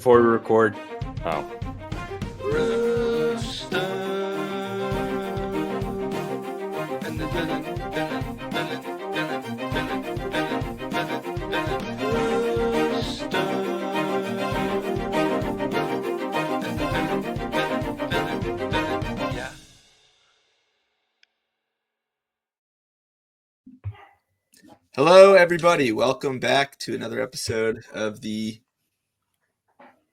before we record. Oh. Hello, everybody. Welcome back to another episode of the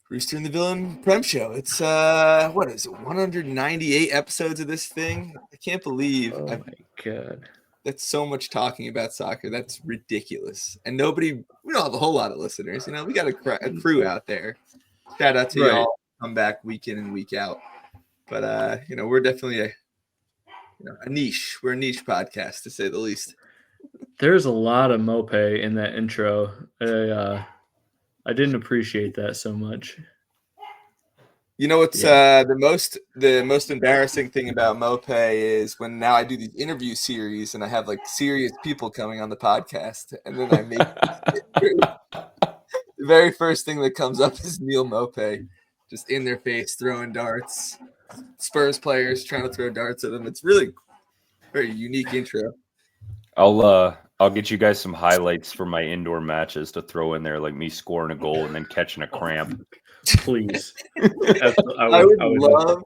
Rooster and the Villain Prem Show. It's, 198 episodes of this thing? I can't believe my God. That's so much talking about soccer. That's ridiculous. And we don't have a whole lot of listeners. You know, we got a crew out there. Shout out to y'all. Come back week in and week out. But, we're definitely a niche. We're a niche podcast, to say the least. There's a lot of mope in that intro. I didn't appreciate that so much. You know what's the most embarrassing thing about mope is when now I do these interview series and I have like serious people coming on the podcast, and then I make the very first thing that comes up is Neil Mope, just in their face throwing darts. Spurs players trying to throw darts at them. It's really very unique intro. I'll get you guys some highlights from my indoor matches to throw in there, like me scoring a goal and then catching a cramp. Please. I would love.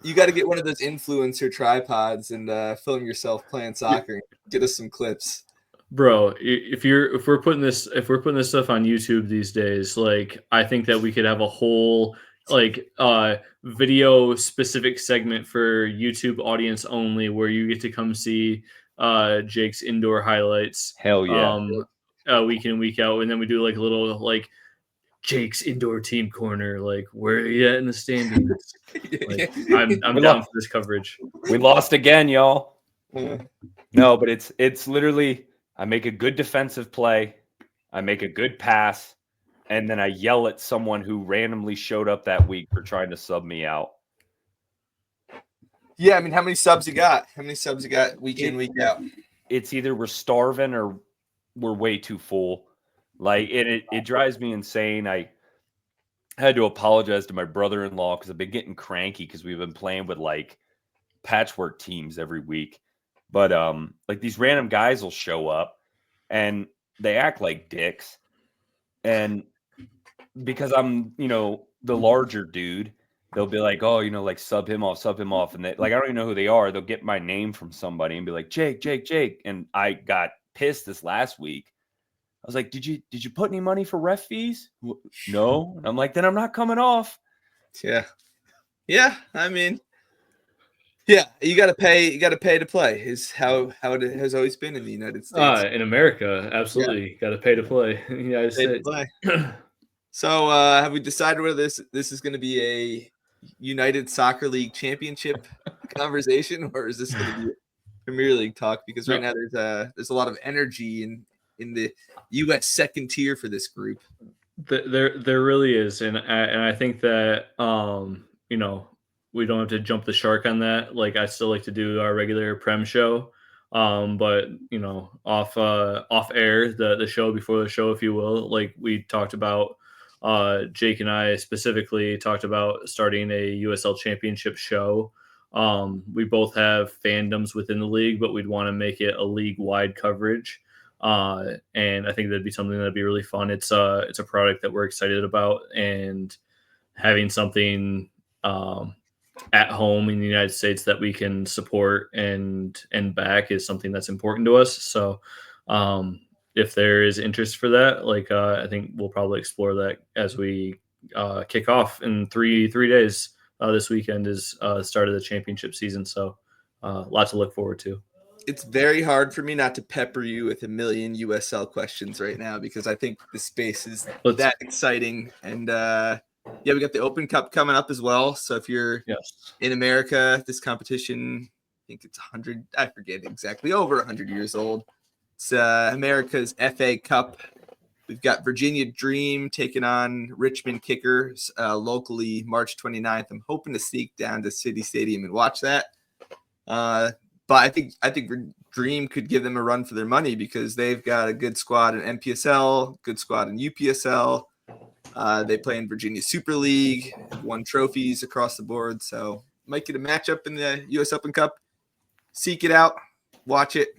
You got to get one of those influencer tripods and film yourself playing soccer. Get us some clips, bro. If we're putting this stuff on YouTube these days, like I think that we could have a whole video specific segment for YouTube audience only, where you get to come see Jake's indoor highlights. Hell yeah. Week in, week out, and then we do like a little like Jake's indoor team corner, like where are you at in the standings? Like, I'm down for this coverage. We lost again, y'all. No, but it's literally I make a good defensive play, I make a good pass, and then I yell at someone who randomly showed up that week for trying to sub me out. Yeah, I mean, how many subs you got? How many subs you got week in, week out? It's either we're starving or we're way too full. Like, it drives me insane. I had to apologize to my brother-in-law because I've been getting cranky because we've been playing with like patchwork teams every week. But like these random guys will show up and they act like dicks. And because I'm, the larger dude, they'll be like, oh, like sub him off. And they, like, I don't even know who they are. They'll get my name from somebody and be like, Jake. And I got pissed this last week. I was like, did you put any money for ref fees? No. And I'm like, then I'm not coming off. Yeah. I mean, yeah, you got to pay to play is how it has always been in the United States. In America, absolutely. Got to pay to play in the United States. So have we decided whether this is going to be a United Soccer League championship conversation, or is this going to be Premier League talk? Because right now there's a lot of energy in the U.S. second tier for this group. There really is, and I think that we don't have to jump the shark on that. Like, I still like to do our regular Prem show, but off air, the show before the show, if you will. Like we talked about, Jake and I specifically talked about starting a USL Championship show. We both have fandoms within the league, but we'd want to make it a league-wide coverage. And I think that'd be something that'd be really fun. It's a product that we're excited about, and having something at home in the United States that we can support and back is something that's important to us. So if there is interest for that, I think we'll probably explore that as we kick off in three days. This weekend is the start of the championship season, so lots to look forward to. It's very hard for me not to pepper you with a million USL questions right now, because I think the space is that exciting. And we got the Open Cup coming up as well. So if you're in America, this competition, I think it's 100, I forget exactly, over 100 years old. It's America's FA Cup. We've got Virginia Dream taking on Richmond Kickers locally March 29th. I'm hoping to sneak down to City Stadium and watch that. But I think Dream could give them a run for their money because they've got a good squad in NPSL, good squad in UPSL. They play in Virginia Super League, have won trophies across the board. So might get a matchup in the U.S. Open Cup. Seek it out, watch it.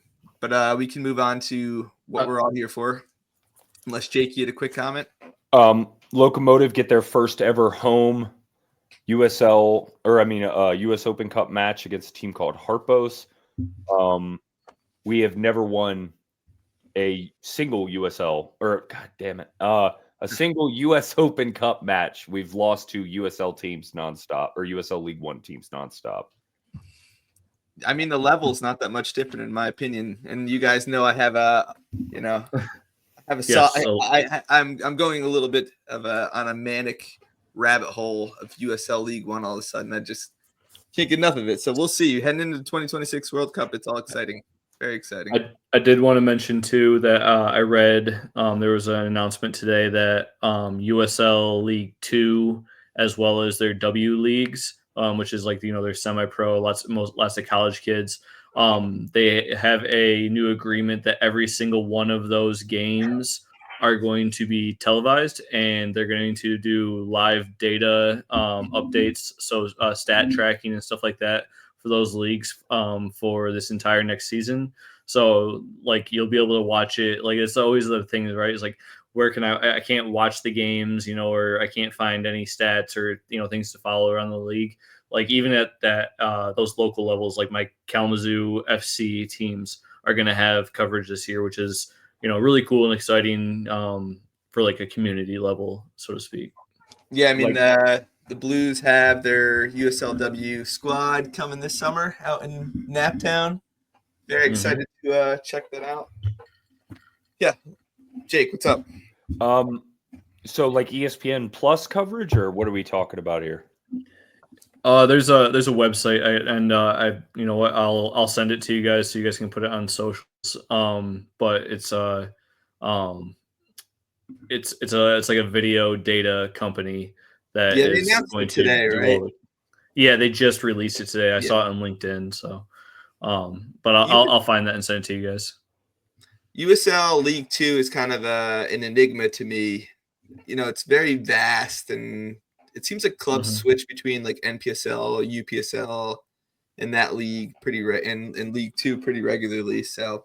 But we can move on to what we're all here for. Unless Jake, you had a quick comment. Locomotive get their first ever home US Open Cup match against a team called Harpos. We have never won a single a single US Open Cup match. We've lost to USL teams nonstop, or USL League One teams nonstop. I mean, the level's not that much different in my opinion. And you guys know I have a I'm going a little bit of on a manic rabbit hole of USL League One all of a sudden. I just can't get enough of it. So we'll see. Heading into the 2026 World Cup, it's all exciting. Very exciting. I did want to mention too that I read there was an announcement today that USL League 2 as well as their W leagues, which is like their semi-pro, lots of college kids. They have a new agreement that every single one of those games are going to be televised, and they're going to do live data updates, so stat tracking and stuff like that for those leagues for this entire next season. So like you'll be able to watch it. Like it's always the thing, right? It's like where can I can't watch the games, or I can't find any stats or things to follow around the league. Like even at that those local levels, like my Kalamazoo FC teams are going to have coverage this year, which is really cool and exciting for like a community level, so to speak. Yeah, I mean the Blues have their USLW squad coming this summer out in Naptown. Very excited to check that out. Yeah, Jake, what's up? So like ESPN Plus coverage, or what are we talking about here? There's a website, I'll send it to you guys so you guys can put it on socials. But it's like a video data company that is going to today, right? Yeah, they just released it today. I saw it on LinkedIn. So, but I'll find that and send it to you guys. USL League 2 is kind of an enigma to me. It's very vast, and it seems like clubs switch between like NPSL, UPSL, and that league in League 2 pretty regularly. So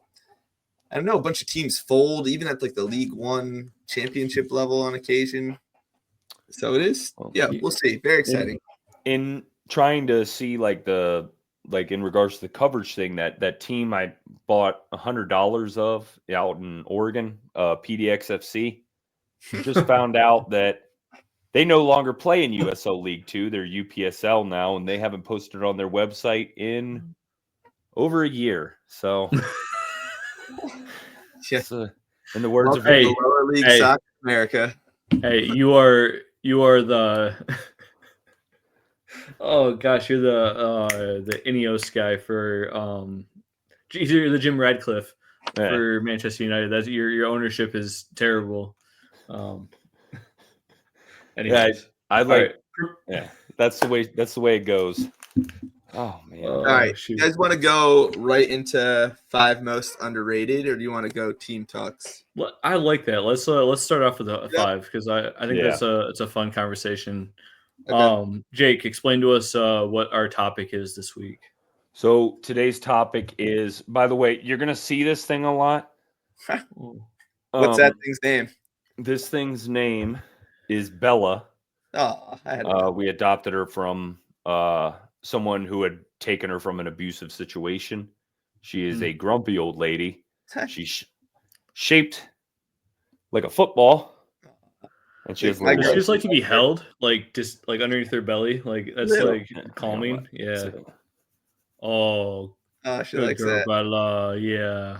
I don't know, a bunch of teams fold even at like the League 1 championship level on occasion. So it is. We'll see. Very exciting. In trying to see in regards to the coverage thing, that team I bought $100 of out in Oregon, PDXFC, just found out that they no longer play in USL League 2. They're UPSL now, and they haven't posted on their website in over a year. So, in the words of the lower league soccer America. Hey, you are the oh gosh, you're the Ineos guy for you're the Jim Radcliffe for Manchester United. That's your ownership is terrible. Anyways, I like. Yeah, that's the way it goes. Oh man! All right, shoot. You guys want to go right into 5 most underrated, or do you want to go team talks? Well, I like that. Let's start off with a 5 because I think it's a fun conversation. Okay. Jake, explain to us what our topic is this week. So today's topic is, by the way, you're gonna see this thing a lot. What's that thing's name? This thing's name is Bella. Oh, we adopted her from someone who had taken her from an abusive situation. She is a grumpy old lady. She's shaped like a football, and she has. Does she just like to be held, like just like underneath her belly, like that's like calming? Yeah. She likes girl, that. Bella. Yeah.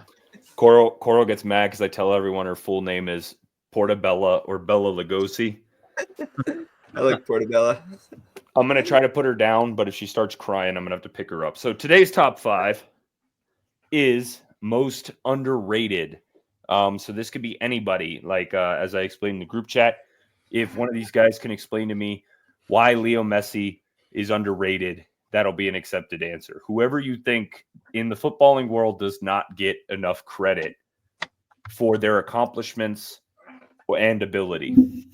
Coral gets mad because I tell everyone her full name is Portabella or Bella Lugosi. I like Portabella. I'm going to try to put her down, but if she starts crying, I'm going to have to pick her up. So today's top 5 is most underrated. So this could be anybody. Like, as I explained in the group chat, if one of these guys can explain to me why Leo Messi is underrated, that'll be an accepted answer. Whoever you think in the footballing world does not get enough credit for their accomplishments and ability.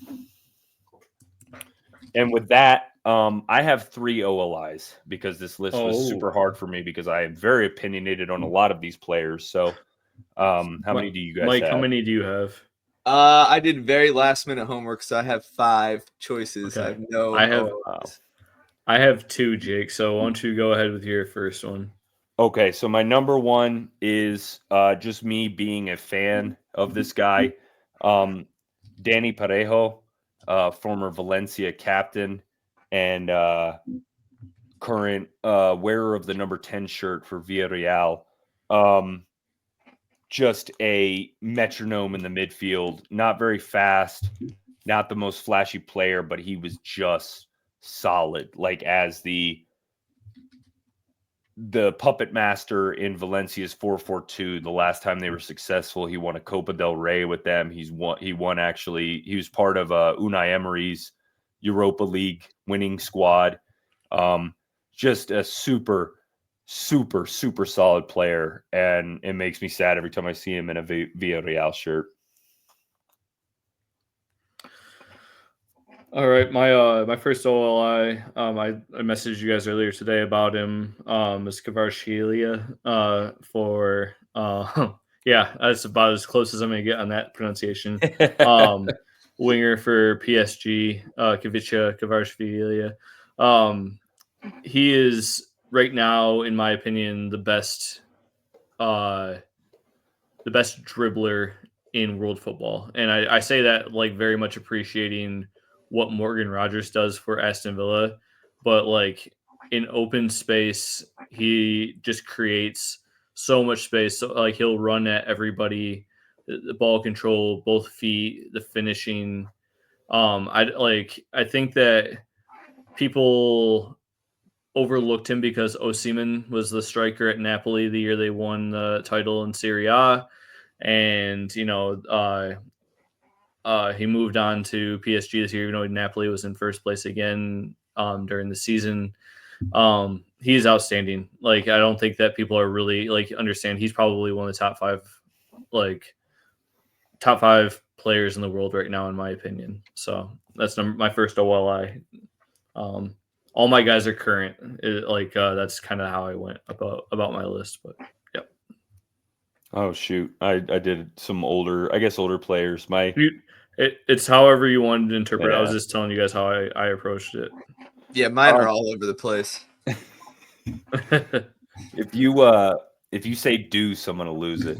And with that, I have 3 OLIs because this list was super hard for me because I am very opinionated on a lot of these players. So how many do you guys Mike, have? how many do you have? I did very last minute homework, so I have 5 choices. Okay. I have no. I have 2, Jake. So why don't you go ahead with your first one? Okay, so my number 1 is just me being a fan of this guy, Danny Parejo, former Valencia captain and current wearer of the number 10 shirt for Villarreal. Just a metronome in the midfield, not very fast, not the most flashy player, but he was just solid. Like as the puppet master in Valencia's 4-4-2, the last time they were successful, he won a Copa del Rey with them. He was part of Unai Emery's Europa League winning squad. Just a super solid player, and it makes me sad every time I see him in a Villarreal shirt. All right, my first OLI, I messaged you guys earlier today about him. Is Kvaratskhelia for yeah, that's about as close as I'm gonna get on that pronunciation. Winger for PSG, Kvaratskhelia. He is right now, in my opinion, the best dribbler in world football, and I say that like very much appreciating what Morgan Rogers does for Aston Villa, but like in open space, he just creates so much space. So like he'll run at everybody, the ball control, both feet, the finishing. I think that people overlooked him because Osimhen was the striker at Napoli the year they won the title in Serie A, and he moved on to PSG this year, even though Napoli was in first place again during the season. He's outstanding. Like, I don't think that people are really like understand. He's probably one of the top five players in the world right now, in my opinion. So that's my first OLI. All my guys are current. That's kind of how I went about my list. But yep. Oh shoot, I did some older players. It's however you wanted to interpret it. I was just telling you guys how I approached it. Yeah, mine are all over the place. If you say deuce, I'm gonna lose it.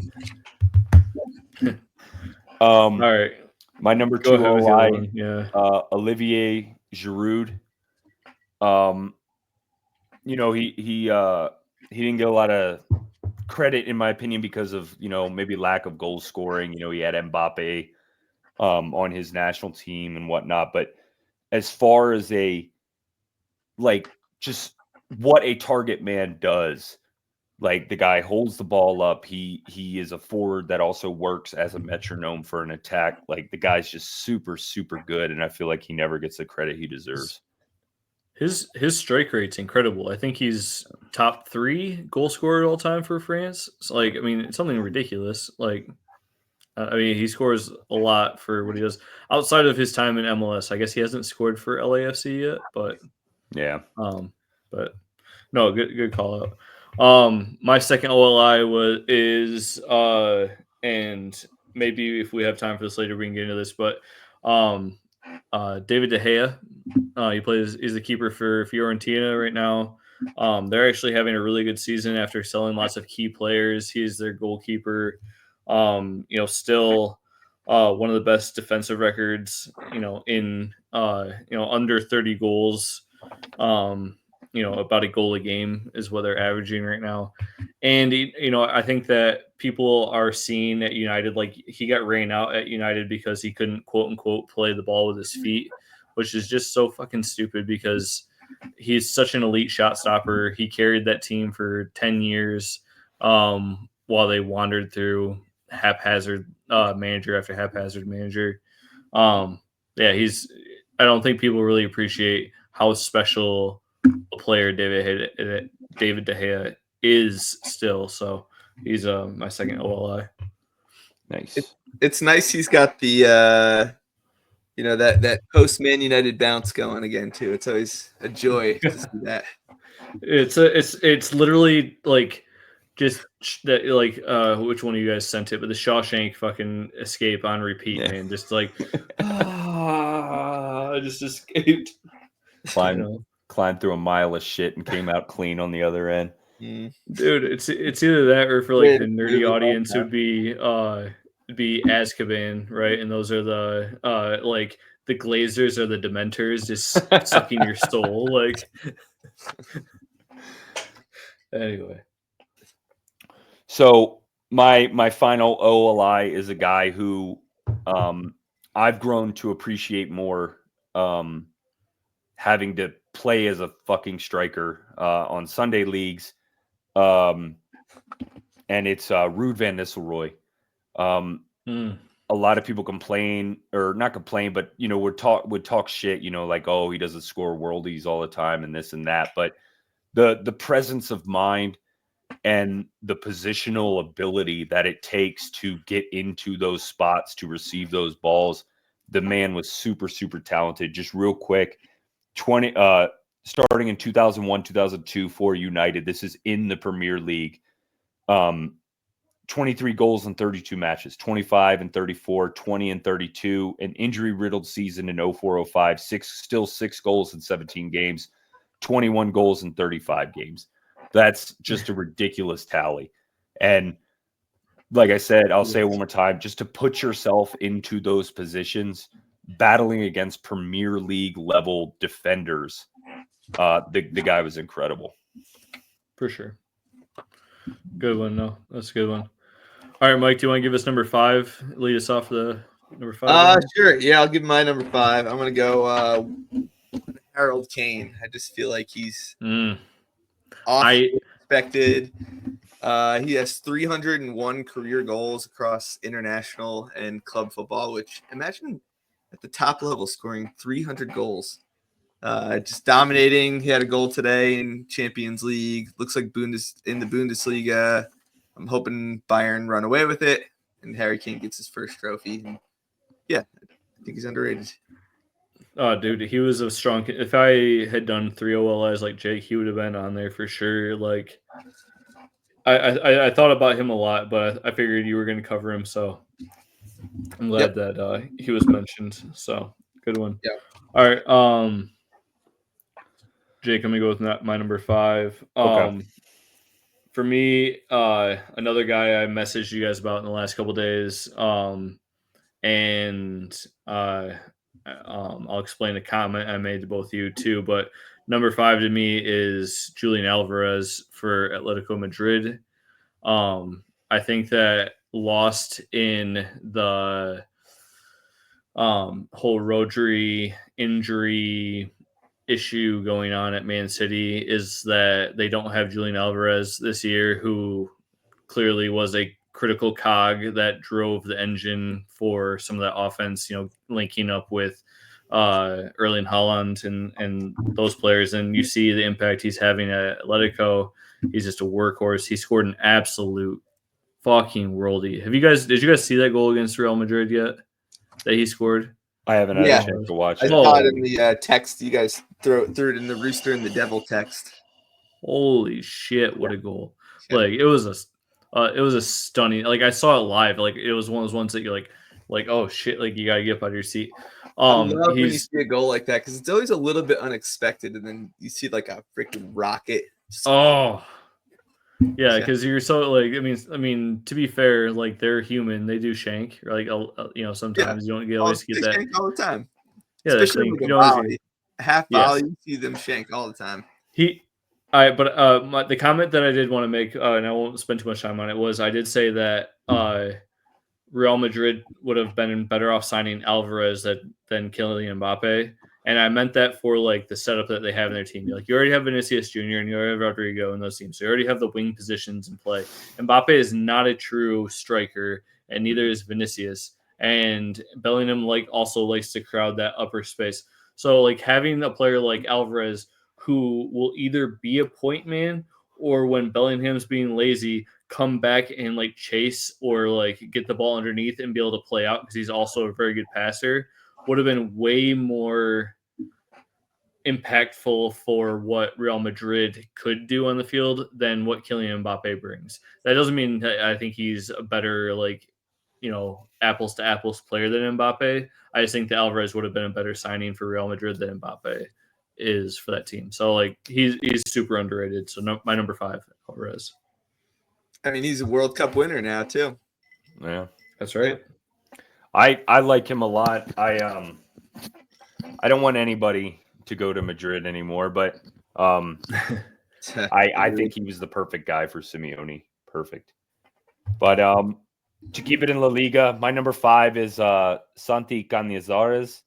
All right. My number 2 OLI, Olivier Giroud. He didn't get a lot of credit, in my opinion, because of maybe lack of goal scoring. He had Mbappe on his national team and whatnot. But as far as just what a target man does, like the guy holds the ball up. He is a forward that also works as a metronome for an attack. Like the guy's just super good, and I feel like he never gets the credit he deserves. His strike rate's incredible. I think he's top 3 goal scorer all time for France. So, it's something ridiculous. He scores a lot for what he does outside of his time in MLS. I guess he hasn't scored for LAFC yet, but yeah. But no, good call out. My second OLI is and maybe if we have time for this later, we can get into this, but David De Gea. He's the keeper for Fiorentina right now. They're actually having a really good season after selling lots of key players. He's their goalkeeper. Still one of the best defensive records, in under 30 goals. About a goal a game is what they're averaging right now. And, I think that people are seeing at United, like he got rained out at United because he couldn't quote unquote play the ball with his feet, which is just so fucking stupid because he's such an elite shot stopper. He carried that team for 10 years while they wandered through haphazard manager after haphazard manager. I don't think people really appreciate how special a player David De Gea is still. So he's my second OLI. Nice. It's nice he's got the that post Man United bounce going again too. It's always a joy to see that. It's literally like just that, like which one of you guys sent it, but the Shawshank fucking escape on repeat, man. Just like I just escaped. Climbed through a mile of shit and came out clean on the other end. Dude, it's either that or for like the nerdy audience, it would be Azkaban, right? And those are the like the Glazers or the Dementors just sucking your soul, like. Anyway, so my final OLI is a guy who I've grown to appreciate more, having to play as a fucking striker on Sunday leagues, and it's Ruud van Nistelrooy. A lot of people complain, or not complain, but would talk shit, like, oh, he doesn't score worldies all the time and this and that, but the presence of mind and the positional ability that it takes to get into those spots to receive those balls, the man was super, super talented. Just real quick, starting in 2001, 2002 for United. This is in the Premier League. 23 goals in 32 matches, 25 and 34, 20 and 32, an injury-riddled season in 04-05, still 6 goals in 17 games, 21 goals in 35 games. That's just a ridiculous tally. And like I said, I'll say it one more time, just to put yourself into those positions, battling against Premier League level defenders, the guy was incredible. For sure. Good one. No, that's a good one. All right, Mike, do you want to give us number 5? Lead us off the number 5. Sure. Yeah, I'll give my number 5. I'm going to go Harold Kane. I just feel like he's expected. He has 301 career goals across international and club football, which imagine at the top level scoring 300 goals. Just dominating. He had a goal today in Champions League. Looks like in the Bundesliga. I'm hoping Bayern run away with it and Harry Kane gets his first trophy. And yeah, I think he's underrated. Oh, dude, he was a strong. If I had done 3 OLIs like Jake, he would have been on there for sure. Like, I thought about him a lot, but I figured you were going to cover him, so I'm glad that he was mentioned. So good one. Yeah. All right. Jake, I'm gonna go with my number 5. Okay. For me, another guy I messaged you guys about in the last couple days, and I'll explain the comment I made to both of you too. But number 5 to me is Julian Alvarez for Atletico Madrid. I think that lost in the whole Rodri injury issue going on at Man City is that they don't have Julian Alvarez this year, who clearly was a critical cog that drove the engine for some of that offense, linking up with Erling Haaland and those players. And you see the impact he's having at Atletico. He's just a workhorse. He scored an absolute fucking worldie. Did you guys see that goal against Real Madrid yet that he scored? I haven't had a chance to watch I it. saw it in the text. You guys threw it in the Rooster and the Devil text. Holy shit! What a goal! Like it was a stunning. Like I saw it live. Like it was one of those ones that you're like oh shit! Like you gotta get up out of your seat. I love when you see a goal like that because it's always a little bit unexpected, and then you see like a freaking rocket. Yeah, because you're so like I mean to be fair, like they're human, they do shank. Like sometimes you don't always get that shank all the time. Yeah, especially like a volley, a half volley, you see them shank all the time. The comment that I did want to make, and I won't spend too much time on it, was I did say that Real Madrid would have been better off signing Alvarez than Kylian Mbappe. And I meant that for like the setup that they have in their team. Like you already have Vinicius Jr. and you already have Rodrigo in those teams. So you already have the wing positions in play. Mbappe is not a true striker, and neither is Vinicius. And Bellingham also likes to crowd that upper space. So like having a player like Alvarez, who will either be a point man or when Bellingham's being lazy, come back and like chase or like get the ball underneath and be able to play out because he's also a very good passer, would have been way more impactful for what Real Madrid could do on the field than what Kylian Mbappe brings. That doesn't mean that I think he's a better, like, apples to apples player than Mbappe. I just think that Alvarez would have been a better signing for Real Madrid than Mbappe is for that team. So like he's super underrated. So my number 5, Alvarez. I mean, he's a World Cup winner now too. Yeah, that's right. I like him a lot. I don't want anybody to go to Madrid anymore, but I think he was the perfect guy for Simeone. Perfect. But to keep it in La Liga, my number 5 is Santi Canizares,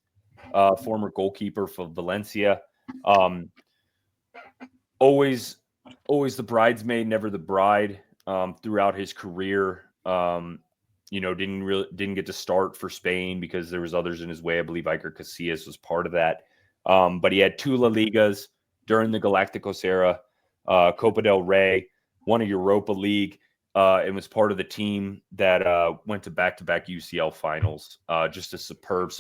former goalkeeper for Valencia. Always the bridesmaid, never the bride. Throughout his career, didn't get to start for Spain because there was others in his way. I believe Iker Casillas was part of that. But he had 2 La Ligas during the Galacticos era, Copa del Rey, won a Europa League, and was part of the team that went to back-to-back UCL finals. Just a superb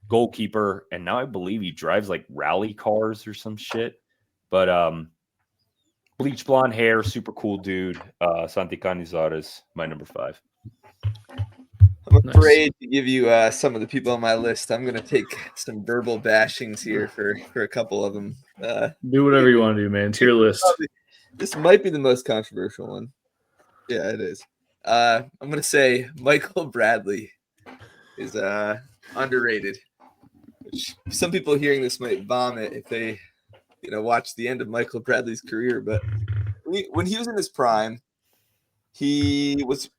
goalkeeper. And now I believe he drives like rally cars or some shit. But bleach blonde hair, super cool dude. Santi Canizares, my number 5. I'm afraid to give you some of the people on my list. I'm going to take some verbal bashings here for a couple of them. Do whatever you want to do, man. It's your list. This might be the most controversial one. Yeah, it is. I'm going to say Michael Bradley is underrated. Which some people hearing this might vomit if they, watch the end of Michael Bradley's career. But when he was in his prime, he was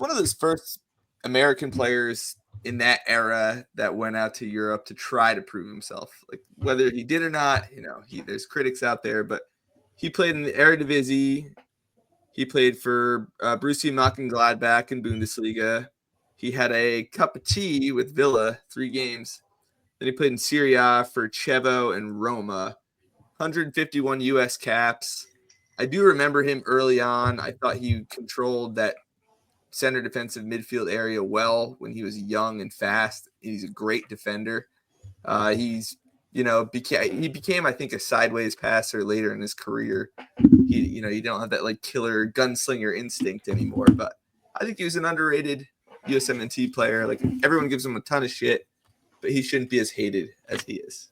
one of those first American players in that era that went out to Europe to try to prove himself. Like whether he did or not, there's critics out there, but he played in the Eredivisie. He played for Borussia Mönchengladbach in Bundesliga. He had a cup of tea with Villa, 3 games. Then he played in Serie A for Chievo and Roma. 151 U.S. caps. I do remember him early on. I thought he controlled that center defensive midfield area well when he was young and fast. He's a great defender. He became, I think, a sideways passer later in his career. You don't have that like killer gunslinger instinct anymore, but I think he was an underrated USMNT player. Like everyone gives him a ton of shit, but he shouldn't be as hated as he is.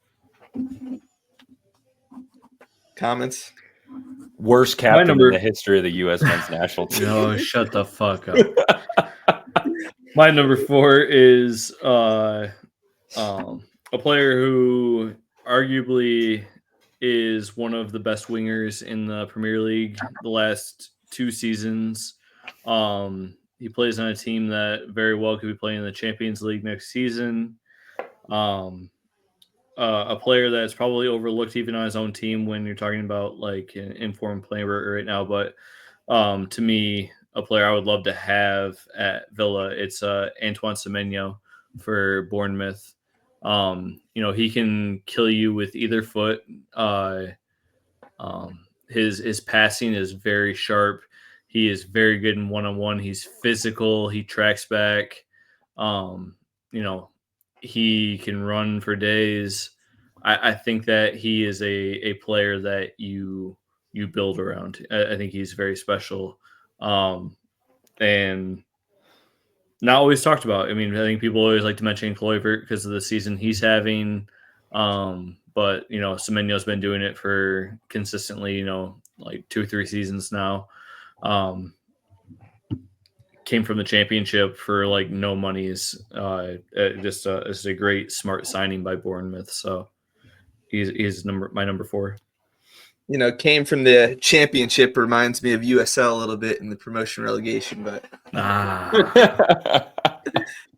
Comments? Worst captain in the history of the U.S. men's national team. No, shut the fuck up. My number 4 is a player who arguably is one of the best wingers in the Premier League the last 2 seasons. He plays on a team that very well could be playing in the Champions League next season. A player that's probably overlooked even on his own team when you're talking about like an informed player right now. But to me, a player I would love to have at Villa, it's Antoine Semenyo for Bournemouth. He can kill you with either foot. His passing is very sharp. He is very good in one-on-one. He's physical. He tracks back. He can run for days. I think that he is a player that you build around. I think he's very special. And not always talked about. I mean, I think people always like to mention Kluivert because of the season he's having. But, Semenyo's been doing it for consistently, like 2 or 3 seasons now. Came from the championship for like no monies. It's a great, smart signing by Bournemouth. So he's my number 4. Came from the championship reminds me of USL a little bit in the promotion relegation, but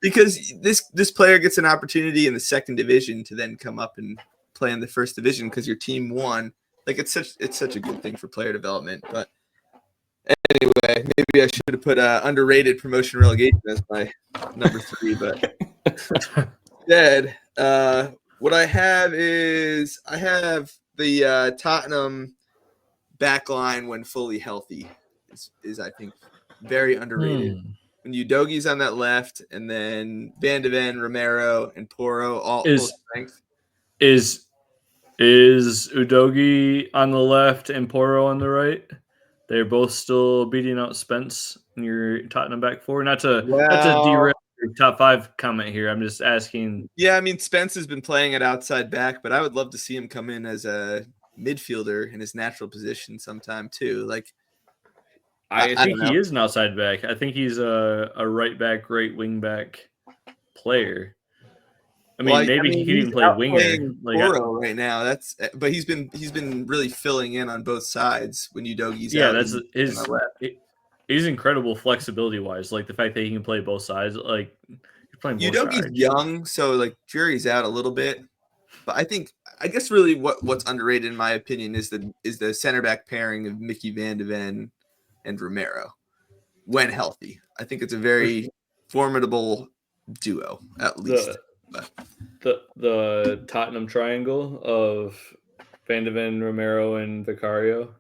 because this player gets an opportunity in the 2nd division to then come up and play in the 1st division because your team won. Like it's such a good thing for player development. But anyway, maybe I should have put underrated promotion relegation as my number 3, but instead, What I have is the Tottenham back line when fully healthy is I think very underrated. When Udogi's on that left, and then Van de Ven, Romero, and Porro all full strength. Is Udogi on the left and Porro on the right? They're both still beating out Spence in your Tottenham back four. Not to derail your top 5 comment here. I'm just asking. Yeah, I mean Spence has been playing at outside back, but I would love to see him come in as a midfielder in his natural position sometime too. Like I think he is an outside back. I think he's a right back, right wing back player. I mean, maybe he could even play winger. Porro right now. But he's been really filling in on both sides when Udogi's out. That's his. He's incredible flexibility wise. Like the fact that he can play both sides. Like he's playing both Udogi's sides. young, so like jury's out a little bit. But I guess really what's underrated in my opinion is the center back pairing of Mickey Van de Ven and Romero when healthy. I think it's a very formidable duo, at least. The Tottenham triangle of Van de Ven, Romero, and Vicario.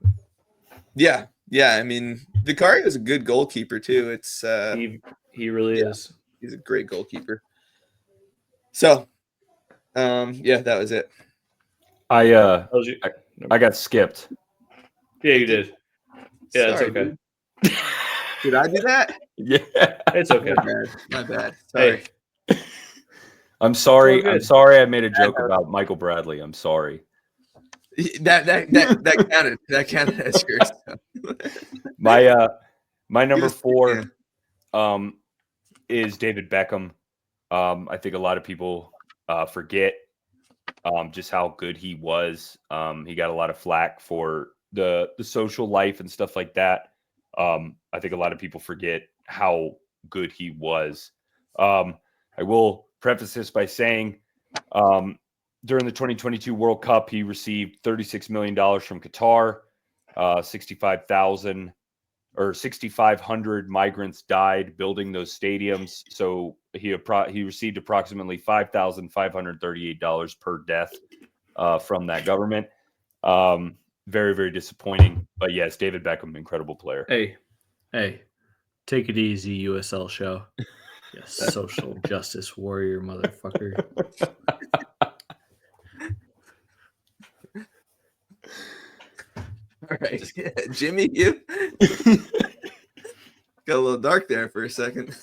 Yeah. I mean, Vicario is a good goalkeeper too. It's he really is. He's a great goalkeeper. So, that was it. I got skipped. Yeah, you did. Yeah, Sorry, it's okay. Dude. Did I do that? Yeah, it's okay. My bad. Sorry. Hey. I'm sorry. I'm sorry. I made a joke about Michael Bradley. I'm sorry. That counted. That counted as yours. My number 4 is David Beckham. I think a lot of people forget just how good he was. He got a lot of flack for the social life and stuff like that. I think a lot of people forget how good he was. I will preface this by saying during the 2022 World Cup, he received $36 million from Qatar. 6,500 migrants died building those stadiums. So he received approximately $5,538 per death from that government. Very, very disappointing. But yes, David Beckham, incredible player. Hey, take it easy, USL show. Yes, social justice warrior, motherfucker. All right, Jimmy, you got a little dark there for a second.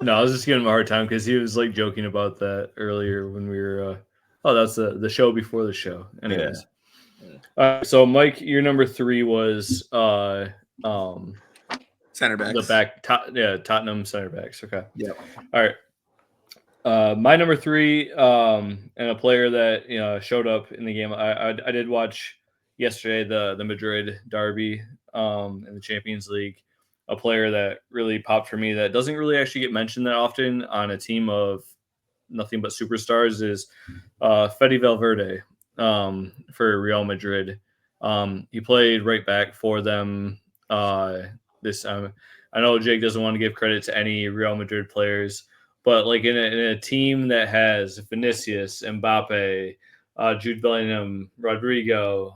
No, I was just giving him a hard time because he was like joking about that earlier when we were. That's the show before the show. Anyways, so Mike, your number 3 was center backs. The back, Tottenham center backs. Okay. Yep. All right. My number 3, and a player that showed up in the game. I did watch yesterday the Madrid derby in the Champions League. A player that really popped for me that doesn't really actually get mentioned that often on a team of nothing but superstars is Fede Valverde for Real Madrid. He played right back for them this time. I know Jake doesn't want to give credit to any Real Madrid players, but like in a team that has Vinicius, Mbappe, Jude Bellingham, Rodrigo,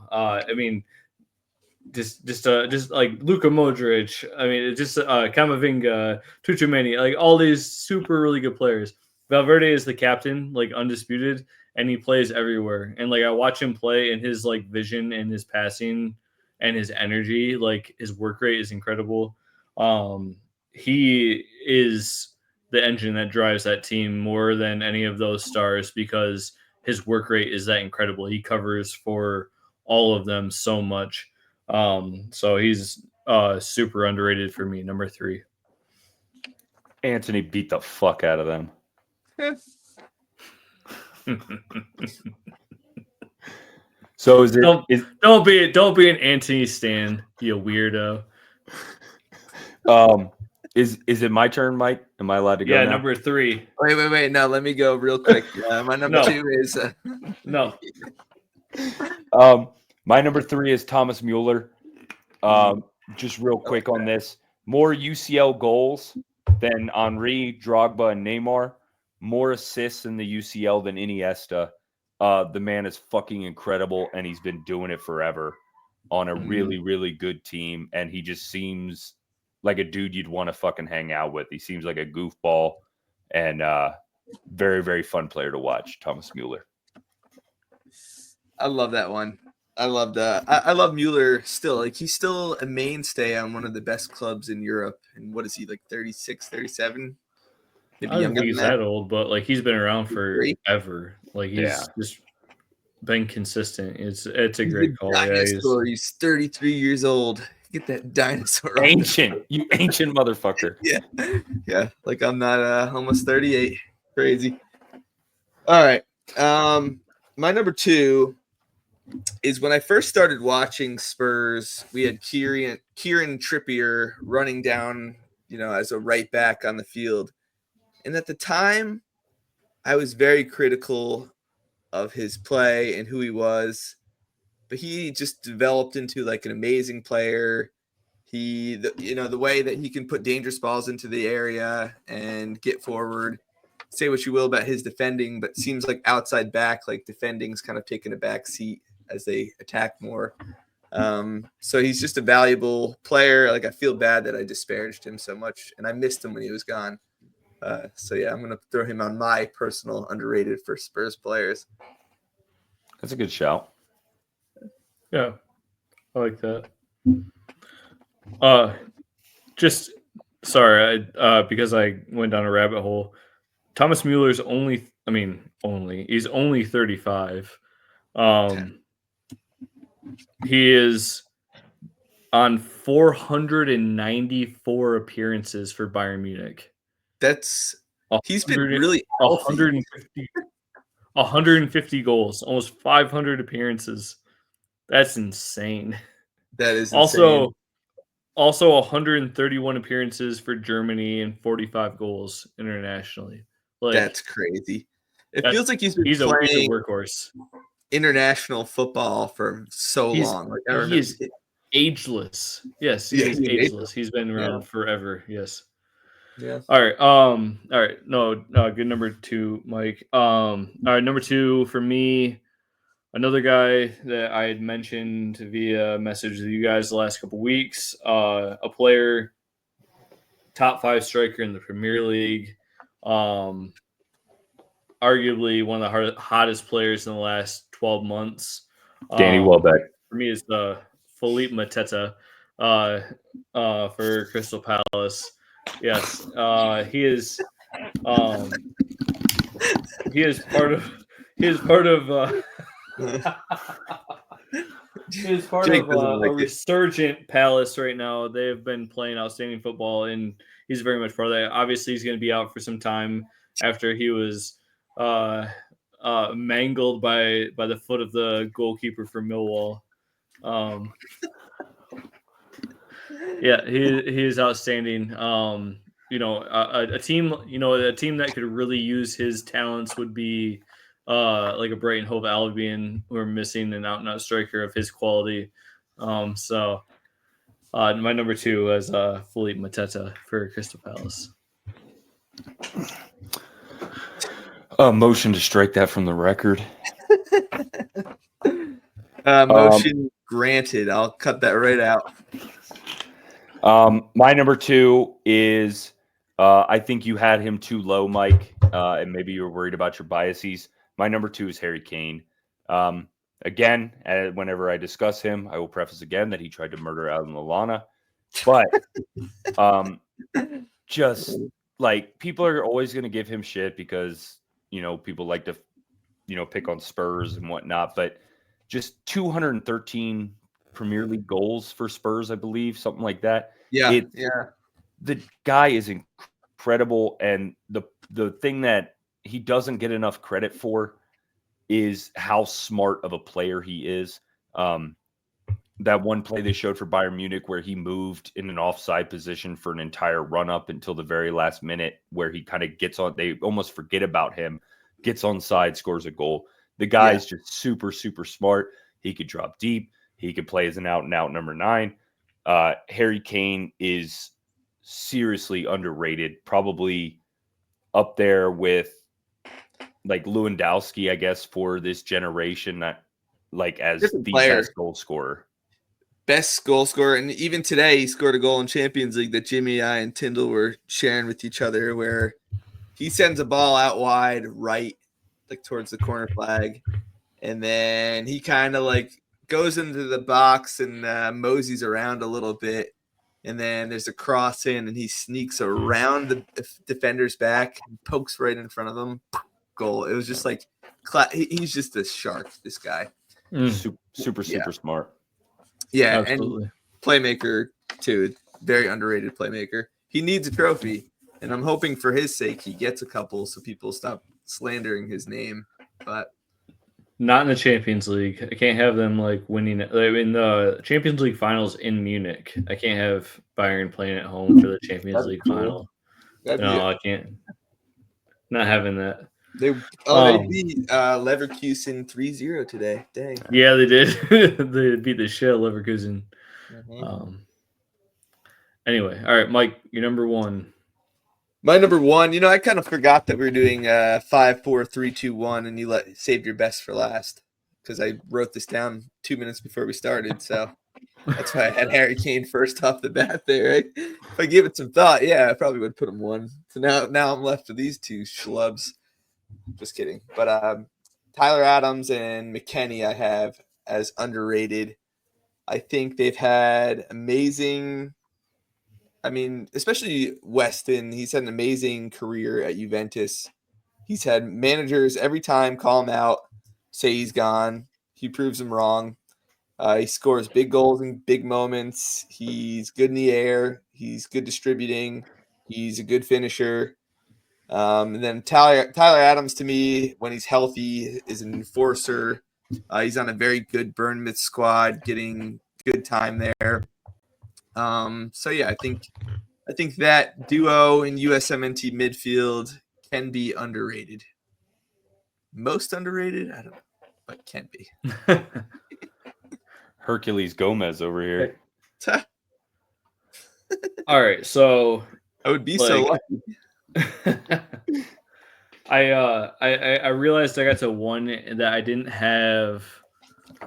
just like Luka Modric. I mean, it's just Camavinga, Tchouaméni, like all these super really good players. Valverde is the captain, like undisputed, and he plays everywhere. And like I watch him play, and his like vision and his passing and his energy, like his work rate is incredible. He is the engine that drives that team more than any of those stars because his work rate is that incredible. He covers for all of them so much. So he's super underrated for me, number 3. Anthony beat the fuck out of them. So is it? Don't be an Anthony stan, you weirdo. Is it my turn, Mike? Am I allowed to go? Yeah, now? number 3. Wait. Now let me go real quick. My number 2 is no. My number 3 is Thomas Mueller. Just real quick on this, more UCL goals than Henry, Drogba, and Neymar. more assists in the UCL than Iniesta. The man is fucking incredible, and he's been doing it forever on a really, really good team. And he just seems like a dude you'd want to fucking hang out with. He seems like a goofball and very, very fun player to watch, Thomas Mueller. I love that one. I love Mueller still. Like, he's still a mainstay on one of the best clubs in Europe. And what is he, like 36, 37? Maybe I don't younger think he's than that old, but like he's been around forever. Like he's just been consistent. It's a great call. Dinosaur. He's 33 years old. Get that dinosaur. Ancient, you ancient motherfucker. Yeah. Like I'm not almost 38. Crazy. All right. My number 2 is when I first started watching Spurs. We had Kieran Trippier running down, as a right back on the field, and at the time, I was very critical of his play and who he was, but he just developed into like an amazing player. The way that he can put dangerous balls into the area and get forward. Say what you will about his defending, but seems like outside back, like defending's kind of taking a back seat as they attack more. So he's just a valuable player. Like, I feel bad that I disparaged him so much, and I missed him when he was gone. So yeah, I'm gonna throw him on my personal underrated for Spurs players. That's a good shout. Yeah, I like that. Just sorry, because I went down a rabbit hole. Thomas Mueller's he's only 35. He is on 494 appearances for Bayern Munich. He's been really 150 goals, almost 500 appearances. That's insane. That is insane. Also 131 appearances for Germany and 45 goals internationally. Like, that's crazy. It feels like he's playing a workhorse. International football for so long. Like, he is ageless. Yes, he's ageless. He's been around forever. Yes. Yeah. All right. No, good number 2, Mike. All right, number 2 for me. Another guy that I had mentioned via message to you guys the last couple weeks, a player, top 5 striker in the Premier League, arguably one of the hottest players in the last 12 months. Danny Welbeck. For me, is Philippe Mateta for Crystal Palace. Yes, he is part of. He is part of a resurgent Palace right now. They've been playing outstanding football, and he's very much part of that. Obviously, he's going to be out for some time after he was mangled by the foot of the goalkeeper for Millwall. Yeah, he is outstanding. A team that could really use his talents would be like a Brighton Hove Albion, who are missing an out-and-out striker of his quality. So my number 2 is Philippe Mateta for Crystal Palace. Motion to strike that from the record. Motion granted. I'll cut that right out. My number 2 is I think you had him too low, Mike, and maybe you were worried about your biases. My number 2 is Harry Kane. Again, whenever I discuss him, I will preface again that he tried to murder Adam Lallana. But just like, people are always going to give him shit because, people like to, pick on Spurs and whatnot. But just 213 Premier League goals for Spurs, I believe, something like that. Yeah. The guy is incredible. And the thing that he doesn't get enough credit for is how smart of a player he is. That one play they showed for Bayern Munich where he moved in an offside position for an entire run up until the very last minute, where he kind of gets on, they almost forget about him, gets onside, scores a goal. The guy's just super, super smart. He could drop deep. He could play as an out and out number 9. Harry Kane is seriously underrated, probably up there with like Lewandowski, I guess, for this generation, not like as Different the player. best goal scorer. Best goal scorer, and even today he scored a goal in Champions League that Jimmy, I, and Tyndall were sharing with each other, where he sends a ball out wide, right, like towards the corner flag, and then he kind of like goes into the box and moseys around a little bit, and then there's a cross in, and he sneaks around the defender's back, and pokes right in front of them. Goal. It was just like he's just a shark. This guy, super smart. Yeah, Absolutely. and playmaker too. Very underrated playmaker. He needs a trophy, and I'm hoping for his sake he gets a couple so people stop slandering his name. But not in the Champions League. I can't have them like winning in the Champions League finals in Munich. I can't have Bayern playing at home for the Champions League final. No, I can't. Not having that. They beat Leverkusen 3-0 today. Dang. Yeah, they did. They beat the shit out of Leverkusen. Mm-hmm. Anyway, all right, Mike, you're number one. My number one, I kind of forgot that we were doing 5, 4, 3, 2, 1, and you saved your best for last because I wrote this down 2 minutes before we started. So that's why I had Harry Kane first off the bat there. Right? If I gave it some thought, yeah, I probably would put him one. So now I'm left with these two schlubs. Just kidding. But Tyler Adams and McKennie I have as underrated. I think they've had amazing. I mean, especially Weston. He's had an amazing career at Juventus. He's had managers every time call him out, say he's gone. He proves them wrong. He scores big goals in big moments. He's good in the air. He's good distributing. He's a good finisher. And then Tyler Adams, to me, when he's healthy, is an enforcer. He's on a very good Bournemouth squad, getting good time there. So yeah, I think that duo in USMNT midfield can be underrated. Most underrated, I don't know, but can be. Hercules Gomez over here. All right, so I would be so lucky. I realized I got to one that I didn't have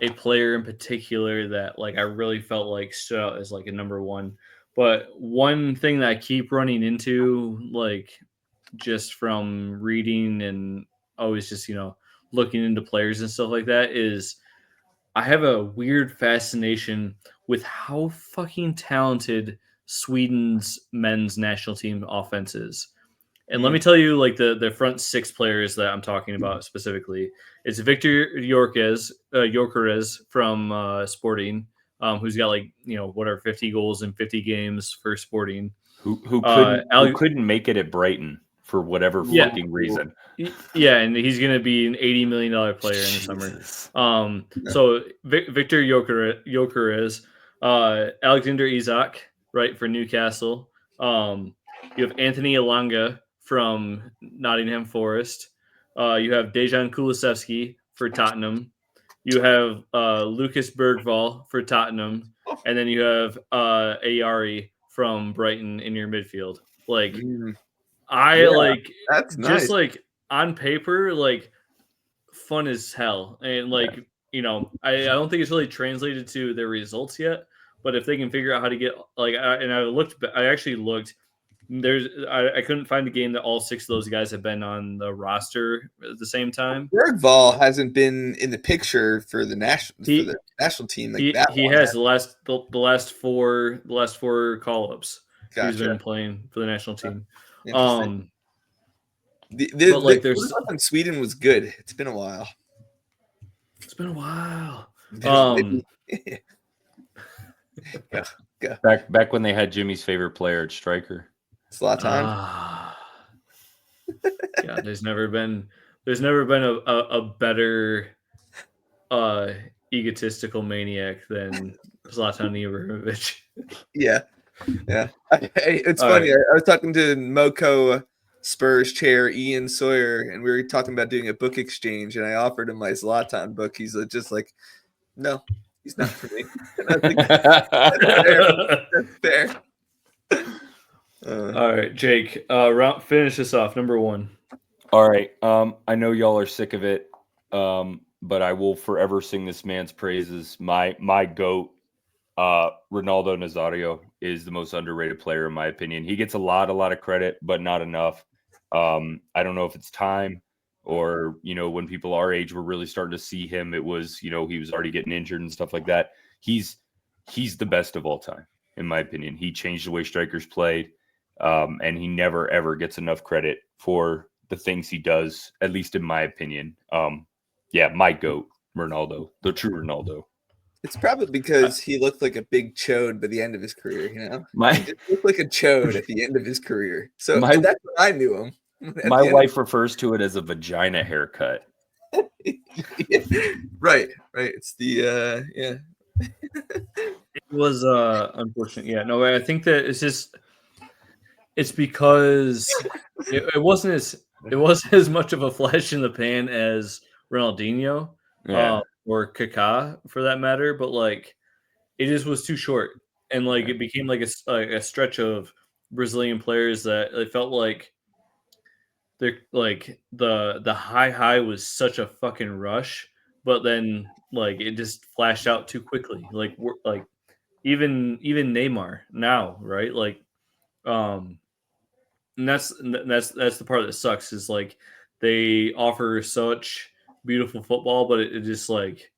a player in particular that like I really felt like stood out as like a number one. But one thing that I keep running into, like just from reading and always just looking into players and stuff like that, is I have a weird fascination with how fucking talented Sweden's men's national team offense is. And let me tell you, like the front six players that I'm talking about specifically. It's Victor Gyökeres from Sporting, who's got 50 goals in 50 games for Sporting. Who couldn't make it at Brighton for whatever fucking reason. Yeah, and he's going to be an $80 million player in the summer. So Victor Gyökeres, Alexander Isak, right, for Newcastle. You have Anthony Elanga from Nottingham Forest. You have Dejan Kulusevski for Tottenham. You have Lucas Bergvall for Tottenham. And then you have Ayari from Brighton in your midfield. That's nice. Just like on paper, like fun as hell. And I don't think it's really translated to their results yet. But if they can figure out how to get I actually looked. I couldn't find a game that all six of those guys have been on the roster at the same time. Bergvall hasn't been in the picture for the national team. He has the last four call-ups. Gotcha. He's been playing for the national team. The stuff in Sweden was good. It's been a while. Go. Back when they had Jimmy's favorite player at striker. Zlatan. Yeah, there's never been a better egotistical maniac than Zlatan Ibrahimovic. Yeah. It's funny. Right. I was talking to Moco Spurs chair Ian Sawyer, and we were talking about doing a book exchange, and I offered him my Zlatan book. He's just like, no, he's not for me. And I think that's fair. All right, Jake. Finish this off. Number one. All right. I know y'all are sick of it, but I will forever sing this man's praises. My goat, Ronaldo Nazario, is the most underrated player in my opinion. He gets a lot of credit, but not enough. I don't know if it's time or when people our age were really starting to see him. It was he was already getting injured and stuff like that. He's the best of all time in my opinion. He changed the way strikers played, and he never ever gets enough credit for the things he does, at least in my opinion. Yeah, my goat, Ronaldo, the true Ronaldo. It's probably because he looked like a big chode by the end of his career, He My just looked like a chode at the end of his career. So My- that's what I knew him. my wife refers to it as a vagina haircut. Right. It's the yeah. It was unfortunate. Yeah, no, I think that it's because it wasn't as much of a flash in the pan as Ronaldinho Yeah. or Kaká for that matter, but like it just was too short, and like it became like a stretch of Brazilian players that it felt like they're like the high was such a fucking rush, but then like it just flashed out too quickly. Like we're like even Neymar now, right? Like um and that's the part that sucks is like they offer such beautiful football, but it just like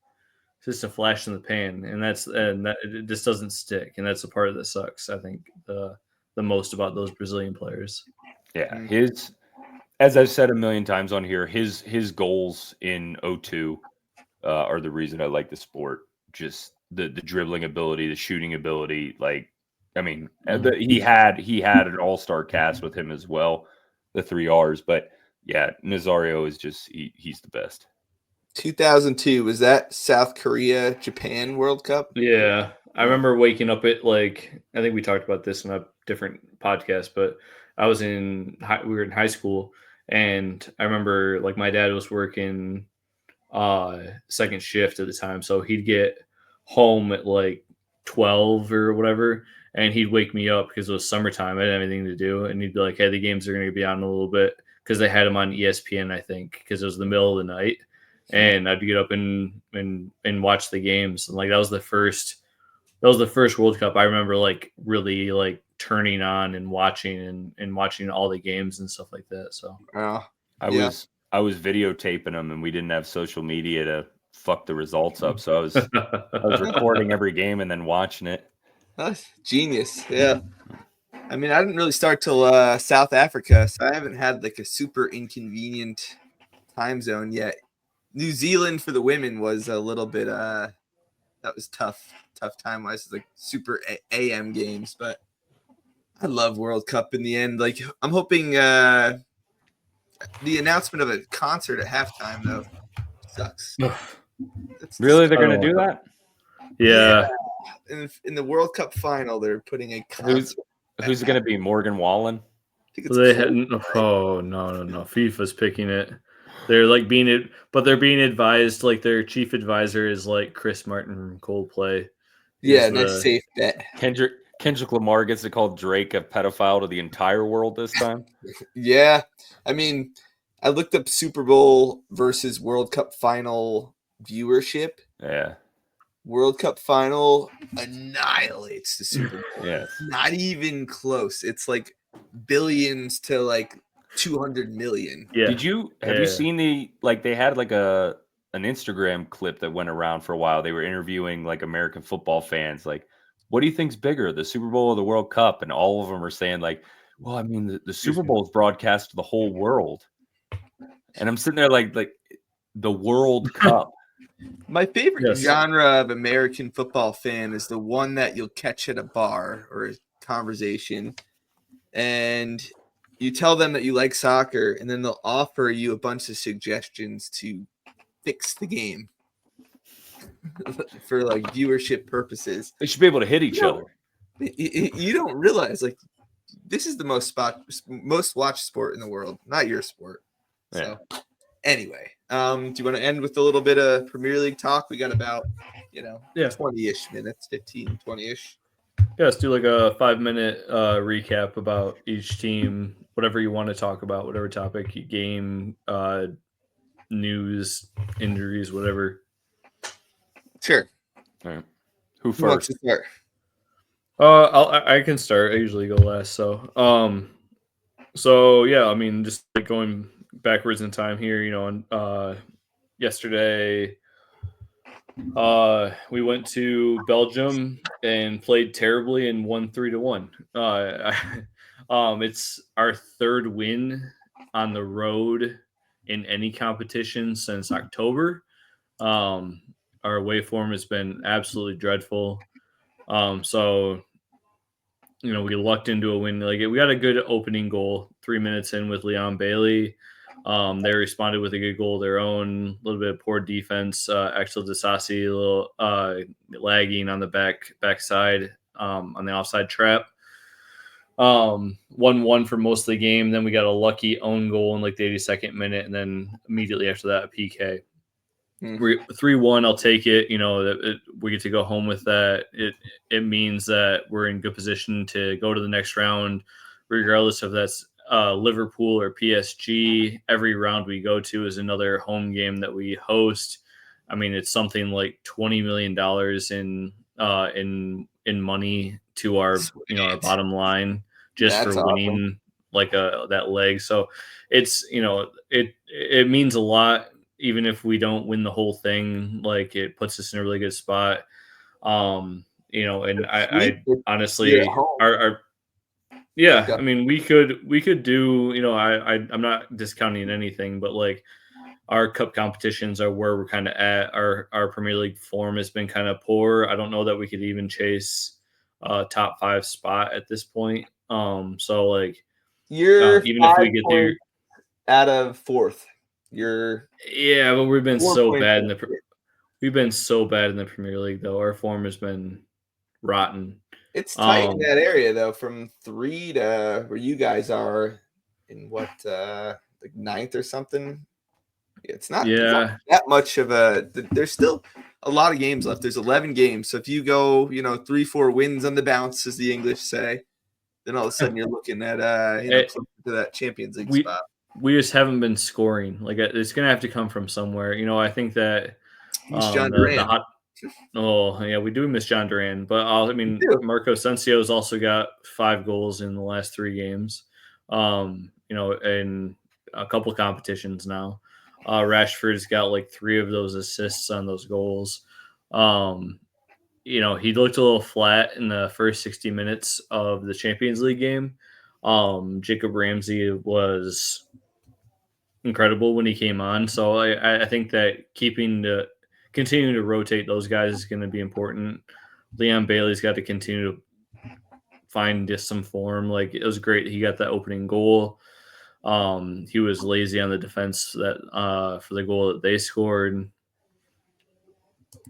it's just a flash in the pan, and that it just doesn't stick, and that's the part that sucks. I think the most about those Brazilian players. Yeah, his, as I've said a million times on here, his goals in 02 are the reason I like the sport. Just the dribbling ability, the shooting ability. Like, I mean, he had an all-star cast with him as well, the 3 Rs. But yeah, Nazario is just he's the best. 2002, was that South Korea Japan World Cup? Yeah, I remember waking up at like I think we talked about this in a different podcast, but we were in high school, and I remember like my dad was working second shift at the time, so he'd get home at like 12 or whatever, and he'd wake me up because it was summertime. I didn't have anything to do, and he'd be like, "Hey, the games are going to be on in a little bit," because they had them on ESPN, I think, because it was the middle of the night, and I'd get up and watch the games. And like that was the first World Cup I remember like really like turning on and watching and watching all the games and stuff like that. So I was videotaping them, and we didn't have social media to fuck the results up, so I was recording every game and then watching it. That's genius. Yeah. I mean, I didn't really start till South Africa, so I haven't had like a super inconvenient time zone yet. New Zealand for the women was a little bit that was tough time wise, like super AM games, but I love World Cup in the end. Like I'm hoping the announcement of a concert at halftime though sucks. Really, they're going to do that? Yeah. In the World Cup final, they're putting a concert. Who's it going to be? Morgan Wallen? They had no. FIFA's picking it. They're like they're being advised. Like their chief advisor is like Chris Martin from Coldplay. Yeah, nice safe bet. Kendrick Lamar gets to call Drake a pedophile to the entire world this time. Yeah, I mean, I looked up Super Bowl versus World Cup final viewership. Yeah. World Cup final annihilates the Super Bowl. Yes. Not even close. It's like billions to like 200 million. Yeah. Have you seen they had like an Instagram clip that went around for a while. They were interviewing like American football fans, like, what do you think's bigger, the Super Bowl or the World Cup? And all of them are saying like, well, I mean, the Super Bowl is broadcast to the whole world. And I'm sitting there like the World Cup. My favorite genre of American football fan is the one that you'll catch at a bar or a conversation, and you tell them that you like soccer, and then they'll offer you a bunch of suggestions to fix the game for like viewership purposes. They should be able to hit each other. You don't realize like this is the most watched sport in the world, not your sport. So anyway, do you want to end with a little bit of Premier League talk? We got about 20-ish minutes, 15, 20-ish. Yeah, let's do like a 5-minute recap about each team, whatever you want to talk about, whatever topic, game, news, injuries, whatever. Sure. All right. Who Who wants first? to start? I can start. I usually go last. So yeah, I mean, just like going backwards in time here, yesterday, we went to Belgium and played terribly and won 3-1. It's our third win on the road in any competition since October. Our away form has been absolutely dreadful. So we lucked into a win. Like we got a good opening goal 3 minutes in with Leon Bailey. They responded with a good goal of their own. A little bit of poor defense. Axel Disasi a little lagging on the backside on the offside trap. 1-1 for most of the game. Then we got a lucky own goal in like the 82nd minute, and then immediately after that, a PK. 3-1, I'll take it. We get to go home with that. It means that we're in good position to go to the next round, regardless if that's Liverpool or PSG. Every round we go to is another home game that we host. I mean, it's something like $20 million in money to our our bottom line just That's for winning like that leg. So it's it means a lot. Even if we don't win the whole thing, like it puts us in a really good spot. And I honestly, I mean, we could do, I'm not discounting anything, but like our cup competitions are where we're kind of at. Our Premier League form has been kind of poor. I don't know that we could even chase a top 5 spot at this point. So like, You're even if we get there out of 4th. But we've been so bad we've been so bad in the Premier League though. Our form has been rotten. It's tight in that area though, from 3 to where you guys are in what like 9th or something. It's not that much of a. There's still a lot of games left. There's 11 games, so if you go 3-4 wins on the bounce, as the English say, then all of a sudden you're looking at close to that Champions League spot. We just haven't been scoring. Like it's gonna have to come from somewhere. I think that John Duran. We do miss John Duran, but Marco Asensio's also got 5 goals in the last 3 games. In a couple competitions now. Rashford's got like 3 of those assists on those goals. He looked a little flat in the first 60 minutes of the Champions League game. Jacob Ramsey was incredible when he came on. So I think that continuing to rotate those guys is going to be important. Leon Bailey's got to continue to find just some form. Like it was great. He got that opening goal. He was lazy on the defense that for the goal that they scored.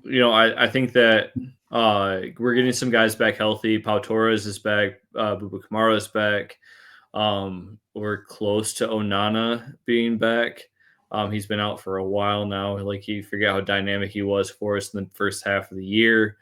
I think that we're getting some guys back healthy. Pau Torres is back. Bouba Kamara is back. We're close to Onana being back. He's been out for a while now. Like you forget how dynamic he was for us in the first half of the year.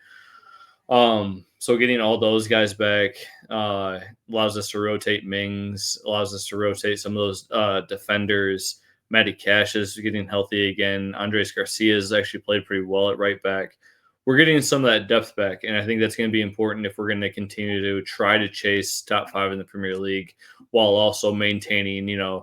So getting all those guys back allows us to rotate Mings, allows us to rotate some of those defenders. Matty Cash is getting healthy again. Andres Garcia has actually played pretty well at right back. We're getting some of that depth back, and I think that's going to be important if we're going to continue to try to chase top 5 in the Premier League while also maintaining, an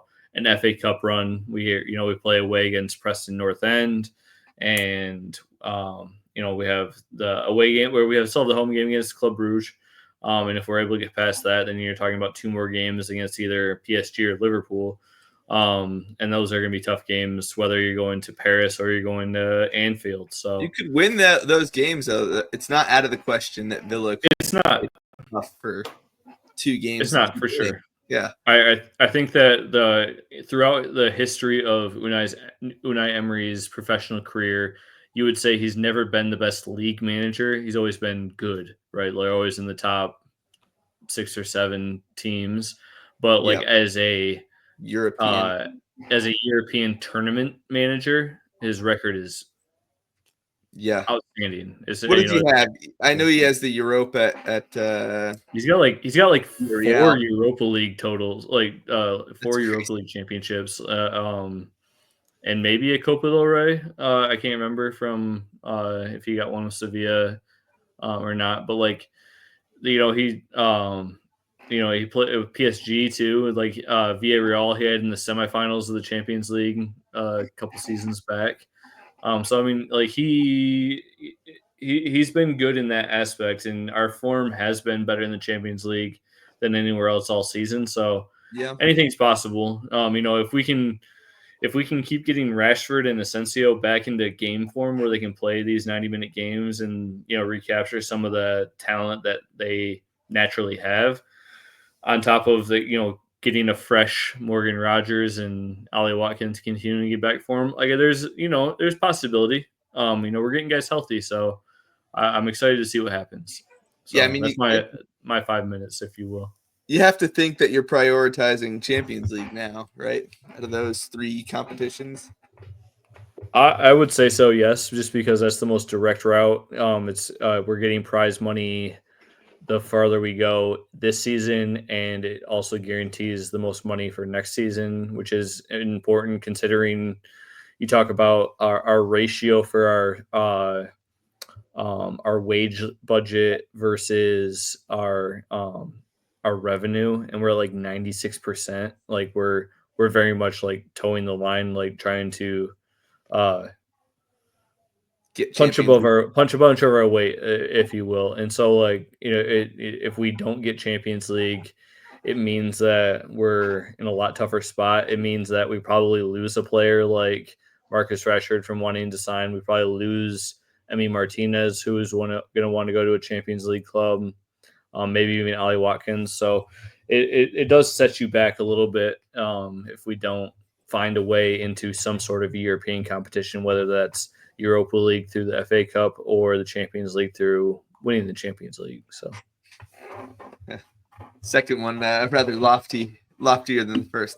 FA Cup run. We play away against Preston North End, and we have the away game where we have still the home game against Club Brugge. And if we're able to get past that, then you're talking about 2 more games against either PSG or Liverpool. And those are going to be tough games, whether you're going to Paris or you're going to Anfield. So you could win those games, though. It's not out of the question that Villa. It's not enough for 2 games. It's not for sure. Yeah, I think that throughout the history of Unai Emery's professional career, you would say he's never been the best league manager. He's always been good, right? Like always in the top 6 or 7 teams. But like as a European tournament manager, his record is Yeah. outstanding. What does he have? I know he has the Europa at he's got like Real. 4 Europa League totals, like 4 crazy. Europa League championships, and maybe a Copa del Rey. I can't remember from if he got one with Sevilla or not, but like he he played with PSG too, with like Villarreal he had in the semifinals of the Champions League a couple seasons back. So I mean, like he's been good in that aspect, and our form has been better in the Champions League than anywhere else all season. So Yeah. anything's possible. If we can keep getting Rashford and Asensio back into game form where they can play these 90-minute games and recapture some of the talent that they naturally have, on top of the getting a fresh Morgan Rogers and Ollie Watkins continuing to get back form, like there's possibility. We're getting guys healthy, so I'm excited to see what happens. So Yeah, I mean, that's my 5 minutes, if you will. you have to think that you're prioritizing Champions League now, right? Out of those 3 competitions. I would say so, yes, just because that's the most direct route. It's we're getting prize money the farther we go this season, and it also guarantees the most money for next season, which is important considering you talk about our ratio for our wage budget versus our revenue, and we're like 96%. Like we're very much like towing the line, like trying to uh Get punch Champions League. a bunch of our weight, if you will. And so, like if we don't get Champions League, it means that we're in a lot tougher spot. It means that we probably lose a player like Marcus Rashford from wanting to sign. We probably lose Emi Martinez, who is going to want to go to a Champions League club. Maybe even Ollie Watkins. So it does set you back a little bit if we don't find a way into some sort of European competition, whether that's Europa League through the FA Cup or the Champions League through winning the Champions League. So Second one, rather loftier than the first.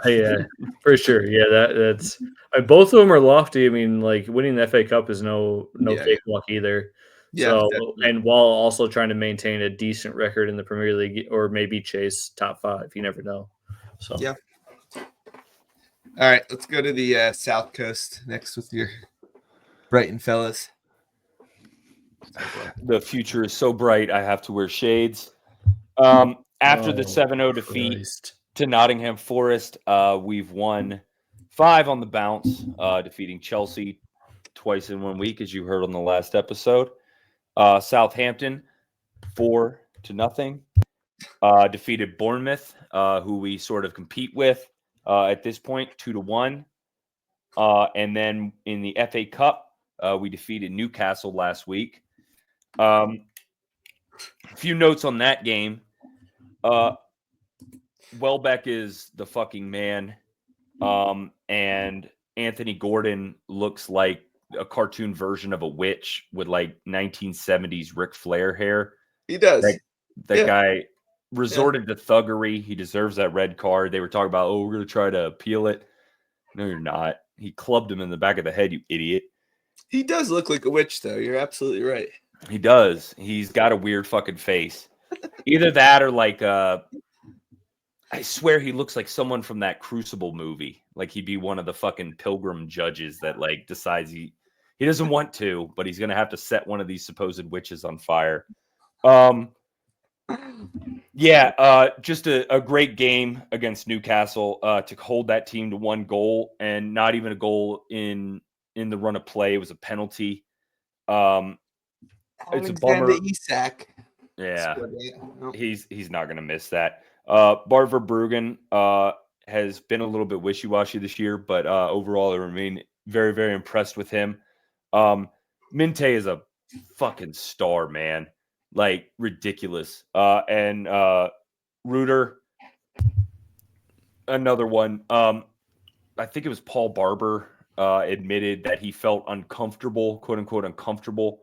yeah, for sure. Yeah, that's both of them are lofty. I mean, like winning the FA Cup is no cakewalk either. Yeah, So, definitely. and while also trying to maintain a decent record in the Premier League or maybe chase top 5, you never know. So yeah. All right, let's go to the South Coast next with your Brighton fellas. The future is so bright, I have to wear shades. After the 7-0 defeat Christ. to Nottingham Forest, we've won 5 on the bounce, defeating Chelsea twice in 1 week, as you heard on the last episode. Southampton 4-0. Defeated Bournemouth, who we sort of compete with at this point, 2-1. And then in the FA Cup, we defeated Newcastle last week. A few notes on that game. Welbeck is the fucking man. And Anthony Gordon looks like a cartoon version of a witch with like 1970s Ric Flair hair. He does. That guy resorted to thuggery. He deserves that red card. They were talking about, we're going to try to appeal it. No, you're not. He clubbed him in the back of the head, you idiot. He does look like a witch, though. You're absolutely right. He does. He's got a weird fucking face. Either that or like, I swear he looks like someone from that Crucible movie. Like he'd be one of the fucking pilgrim judges that like decides he doesn't want to, but he's going to have to set one of these supposed witches on fire. Just a great game against Newcastle to hold that team to 1 goal, and not even a goal in the run of play. It was a penalty. It's a bummer. Isak. Yeah, he's not going to miss that. Bart Verbruggen has been a little bit wishy-washy this year, but overall I remain very, very impressed with him. Minte is a fucking star, man. Like ridiculous. And Reuter, another one. I think it was Paul Barber admitted that he felt uncomfortable, quote unquote uncomfortable,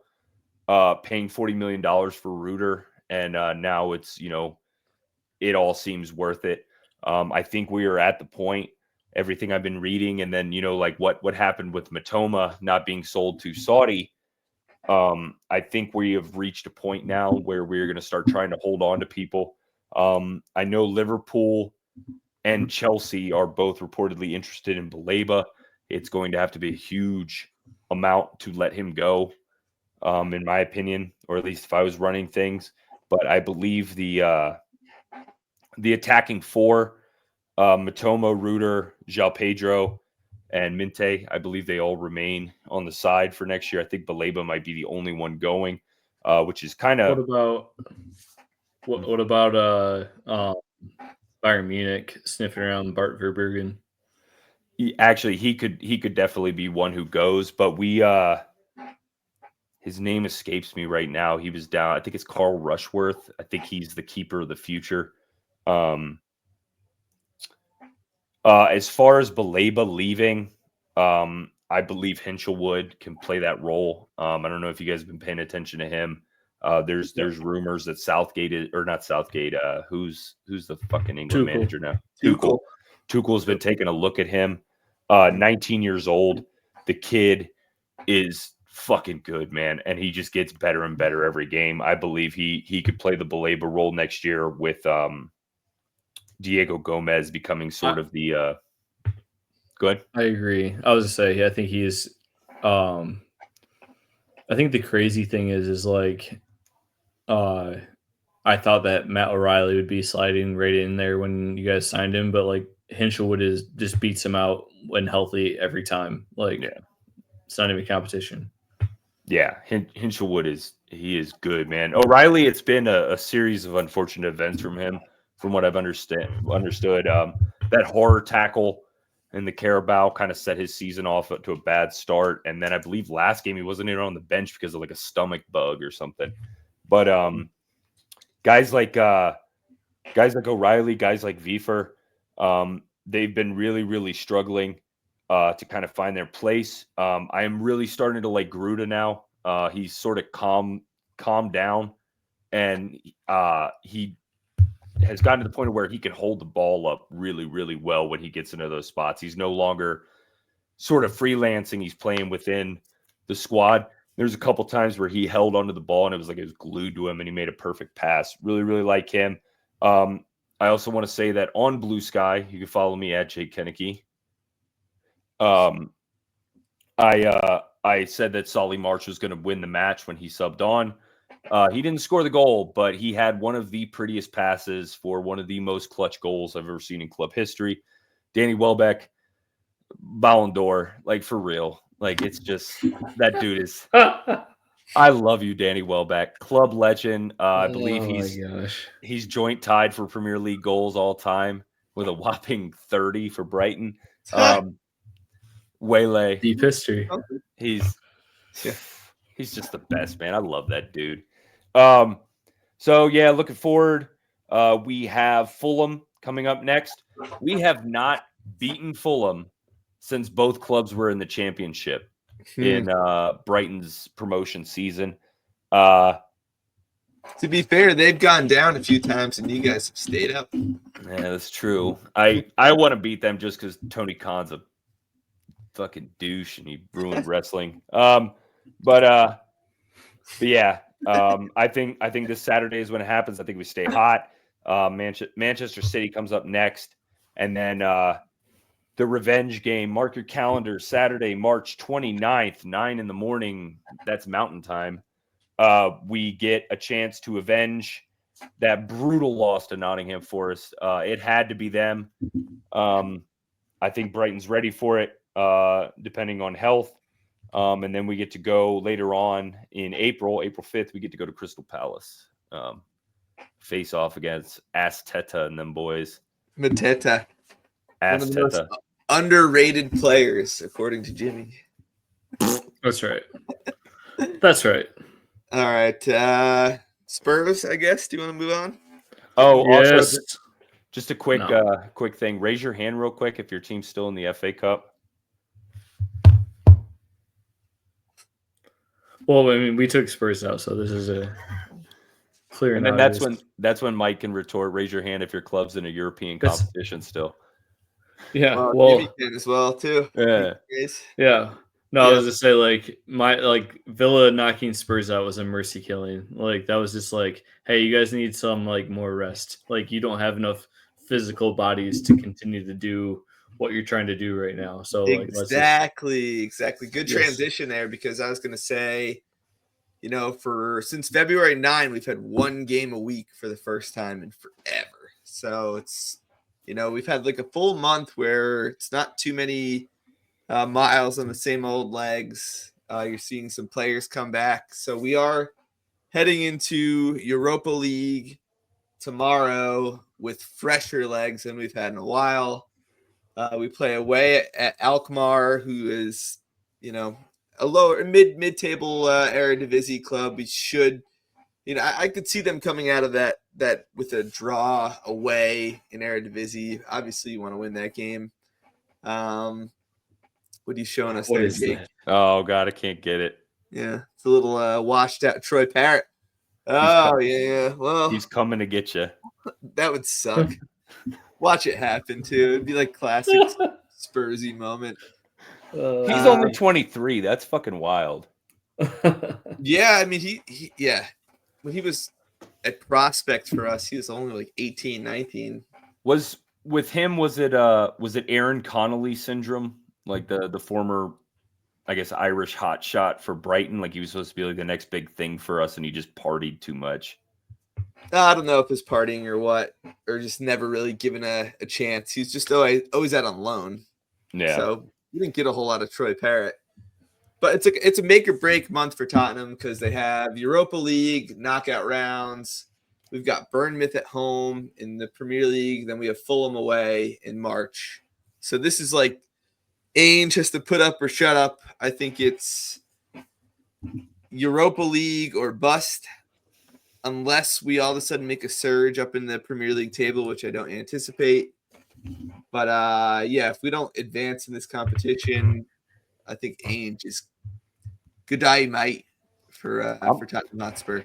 paying $40 million for Reuter, and now it's it all seems worth it. I think we are at the point. Everything I've been reading, and then like what happened with Matoma not being sold to Saudi. I think we have reached a point now where we're going to start trying to hold on to people. I know Liverpool and Chelsea are both reportedly interested in Baleba. It's going to have to be a huge amount to let him go, in my opinion, or at least if I was running things. But I believe the attacking four, Matomo, Ruder, João Pedro, and Minte, I believe they all remain on the side for next year. I think Baleba might be the only one going, which is kind of. What about Bayern Munich sniffing around Bart Verbruggen? He could definitely be one who goes, but his name escapes me right now. He was down. I think it's Carl Rushworth. I think he's the keeper of the future. As far as Baleba leaving, I believe Hinchelwood can play that role. I don't know if you guys have been paying attention to him. There's rumors that Southgate is, or not Southgate. Who's the fucking England manager now? Tuchel's been taking a look at him. 19 years old. The kid is fucking good, man, and he just gets better and better every game. I believe he could play the Baleba role next year with Diego Gomez becoming sort of the good. I agree. I was to say, I think he's I think the crazy thing is like I thought that Matt O'Reilly would be sliding right in there when you guys signed him, but like Hinchelwood just beats him out when healthy every time. Like it's not even competition. Yeah, Hinchelwood is good, man. O'Reilly, it's been a series of unfortunate events from him, from what I've understood. That horror tackle in the Carabao kind of set his season off to a bad start, and then I believe last game he wasn't even on the bench because of like a stomach bug or something. But guys like O'Reilly, guys like Wiefer, they've been really, really struggling to kind of find their place. I am really starting to like Gruda now. He's sort of calmed down, and he has gotten to the point where he can hold the ball up really, really well when he gets into those spots. He's no longer sort of freelancing. He's playing within the squad. There's a couple times where he held onto the ball and it was like it was glued to him and he made a perfect pass. Really, really like him. I also want to say that on Blue Sky, you can follow me at Jake Kenneke. I said that Solly March was going to win the match when he subbed on. He didn't score the goal, but he had one of the prettiest passes for one of the most clutch goals I've ever seen in club history. Danny Welbeck, Ballon d'Or, like for real. Like it's just that dude is. I love you, Danny Welbeck, club legend. I believe he's joint tied for Premier League goals all time with a whopping 30 for Brighton. Waylay, deep history. He's just the best, man. I love that dude. So yeah, looking forward. We have Fulham coming up next. We have not beaten Fulham since both clubs were in the championship in Brighton's promotion season. To be fair, they've gone down a few times and you guys have stayed up. Yeah, that's true. I want to beat them just because Tony Khan's a fucking douche and he ruined wrestling. But yeah, I think this Saturday is when it happens. I think we stay hot. Manchester City comes up next, and then the revenge game. Mark your calendar, Saturday, March 29th, 9 a.m. That's Mountain Time. We get a chance to avenge that brutal loss to Nottingham Forest. It had to be them. I think Brighton's ready for it, depending on health. And then we get to go later on in April 5th, we get to go to Crystal Palace. Face off against Asteta and them boys. Mateta. Asteta. One of the most underrated players, according to Jimmy. That's right. That's right. All right. Spurs, I guess. Do you want to move on? Oh, yes. Also, just a quick thing. Raise your hand real quick if your team's still in the FA Cup. Well, I mean, we took Spurs out, so this is a clear. And then that's when Mike can retort. Raise your hand if your club's in a European competition still. Yeah, well, Jimmy can as well too. Yeah. No, I was just say like Villa knocking Spurs out was a mercy killing. Like that was just like, hey, you guys need some like more rest. Like you don't have enough physical bodies to continue to do what you're trying to do right now. So like let's just Exactly. Good Yes. transition there, because I was going to say, since February 9, we've had one game a week for the first time in forever. So it's, we've had like a full month where it's not too many miles on the same old legs. You're seeing some players come back. So we are heading into Europa League tomorrow with fresher legs than we've had in a while. We play away at Alkmaar, who is, a lower mid-table Eredivisie club. We should, I could see them coming out of that with a draw away in Eredivisie. Obviously, you want to win that game. What are you showing us there, Jake? Oh God, I can't get it. Yeah, it's a little washed out Troy Parrott. Oh yeah, well, he's coming to get you. That would suck. Watch it happen too. It'd be like classic Spursy moment. He's only 23. That's fucking wild. Yeah, I mean he when he was at prospect for us, he was only like 18, 19. Was it Aaron Connolly syndrome? Like the former, I guess, Irish hotshot for Brighton? Like he was supposed to be like the next big thing for us and he just partied too much. I don't know if it's partying or what, or just never really given a chance. He's just always out on loan. Yeah. So we didn't get a whole lot of Troy Parrott. But it's a make or break month for Tottenham because they have Europa League knockout rounds. We've got Bournemouth at home in the Premier League. Then we have Fulham away in March. So this is like Ainge has to put up or shut up. I think it's Europa League or bust, unless we all of a sudden make a surge up in the Premier League table, which I don't anticipate. But if we don't advance in this competition, I think Ainge is good day, mate, for Tottenham Hotspur.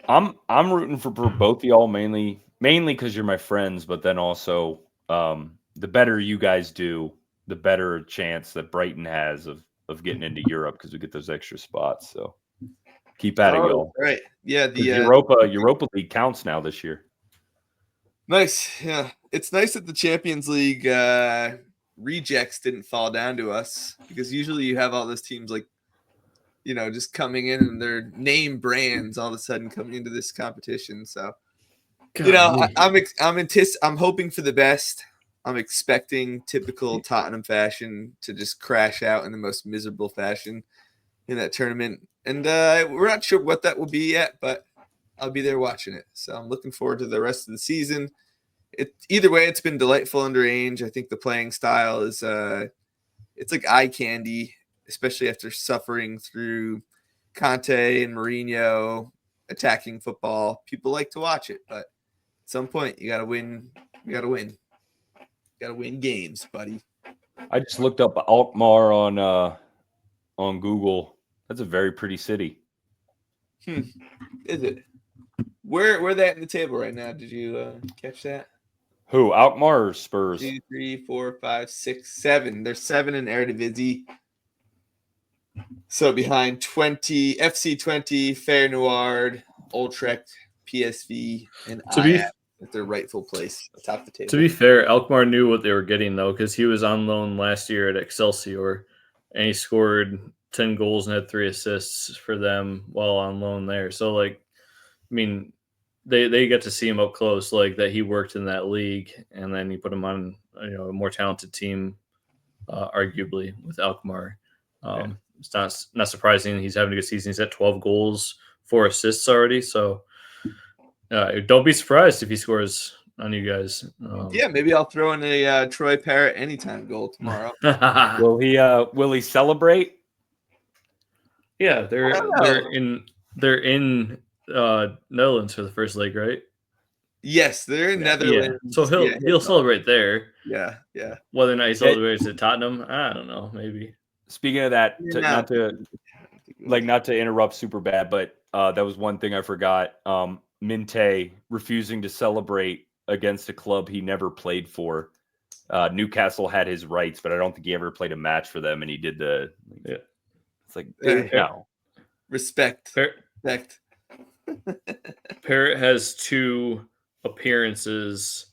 I'm rooting for both of y'all mainly because you're my friends, but then also the better you guys do, the better chance that Brighton has of getting into Europe because we get those extra spots. So keep at it, y'all. Right. Yeah, the Europa League counts now this year. Nice. Yeah. It's nice that the Champions League rejects didn't fall down to us, because usually you have all those teams like, just coming in and their name brands all of a sudden coming into this competition. So, I'm hoping for the best. I'm expecting typical Tottenham fashion to just crash out in the most miserable fashion in that tournament. And we're not sure what that will be yet, but I'll be there watching it. So I'm looking forward to the rest of the season. Either way, it's been delightful under Ainge. I think the playing style is it's like eye candy, especially after suffering through Conte and Mourinho attacking football. People like to watch it, but at some point you gotta win. You gotta win. You gotta win games, buddy. I just looked up Alkmaar on Google. That's a very pretty city. Is it? Where they at in the table right now? Did you catch that? Who? Alkmaar or Spurs? 2, 3, 4, 5, 6, 7. There's 7 in Eredivisie. So behind 20, FC 20, Feyenoord, Utrecht, PSV, and Ajax at their rightful place atop the table. To be fair, Alkmaar knew what they were getting, though, because he was on loan last year at Excelsior, and he scored 10 goals and had 3 assists for them while on loan there. So, like, I mean, they get to see him up close, like that he worked in that league, and then you put him on, a more talented team, arguably with Alkmaar. It's not surprising he's having a good season. He's at 12 goals, 4 assists already. So don't be surprised if he scores on you guys. Maybe I'll throw in a Troy Parrott anytime goal tomorrow. Will he celebrate? Yeah, they're in Netherlands for the first leg, right? Yes, they're in Netherlands. Yeah. So he'll celebrate there. Yeah. Whether or not he celebrates at Tottenham, I don't know. Maybe. Speaking of that, not to interrupt super bad, but that was one thing I forgot. Minte refusing to celebrate against a club he never played for. Newcastle had his rights, but I don't think he ever played a match for them, and he did It's like, Hey, no. respect. Respect. Parrott has 2 appearances,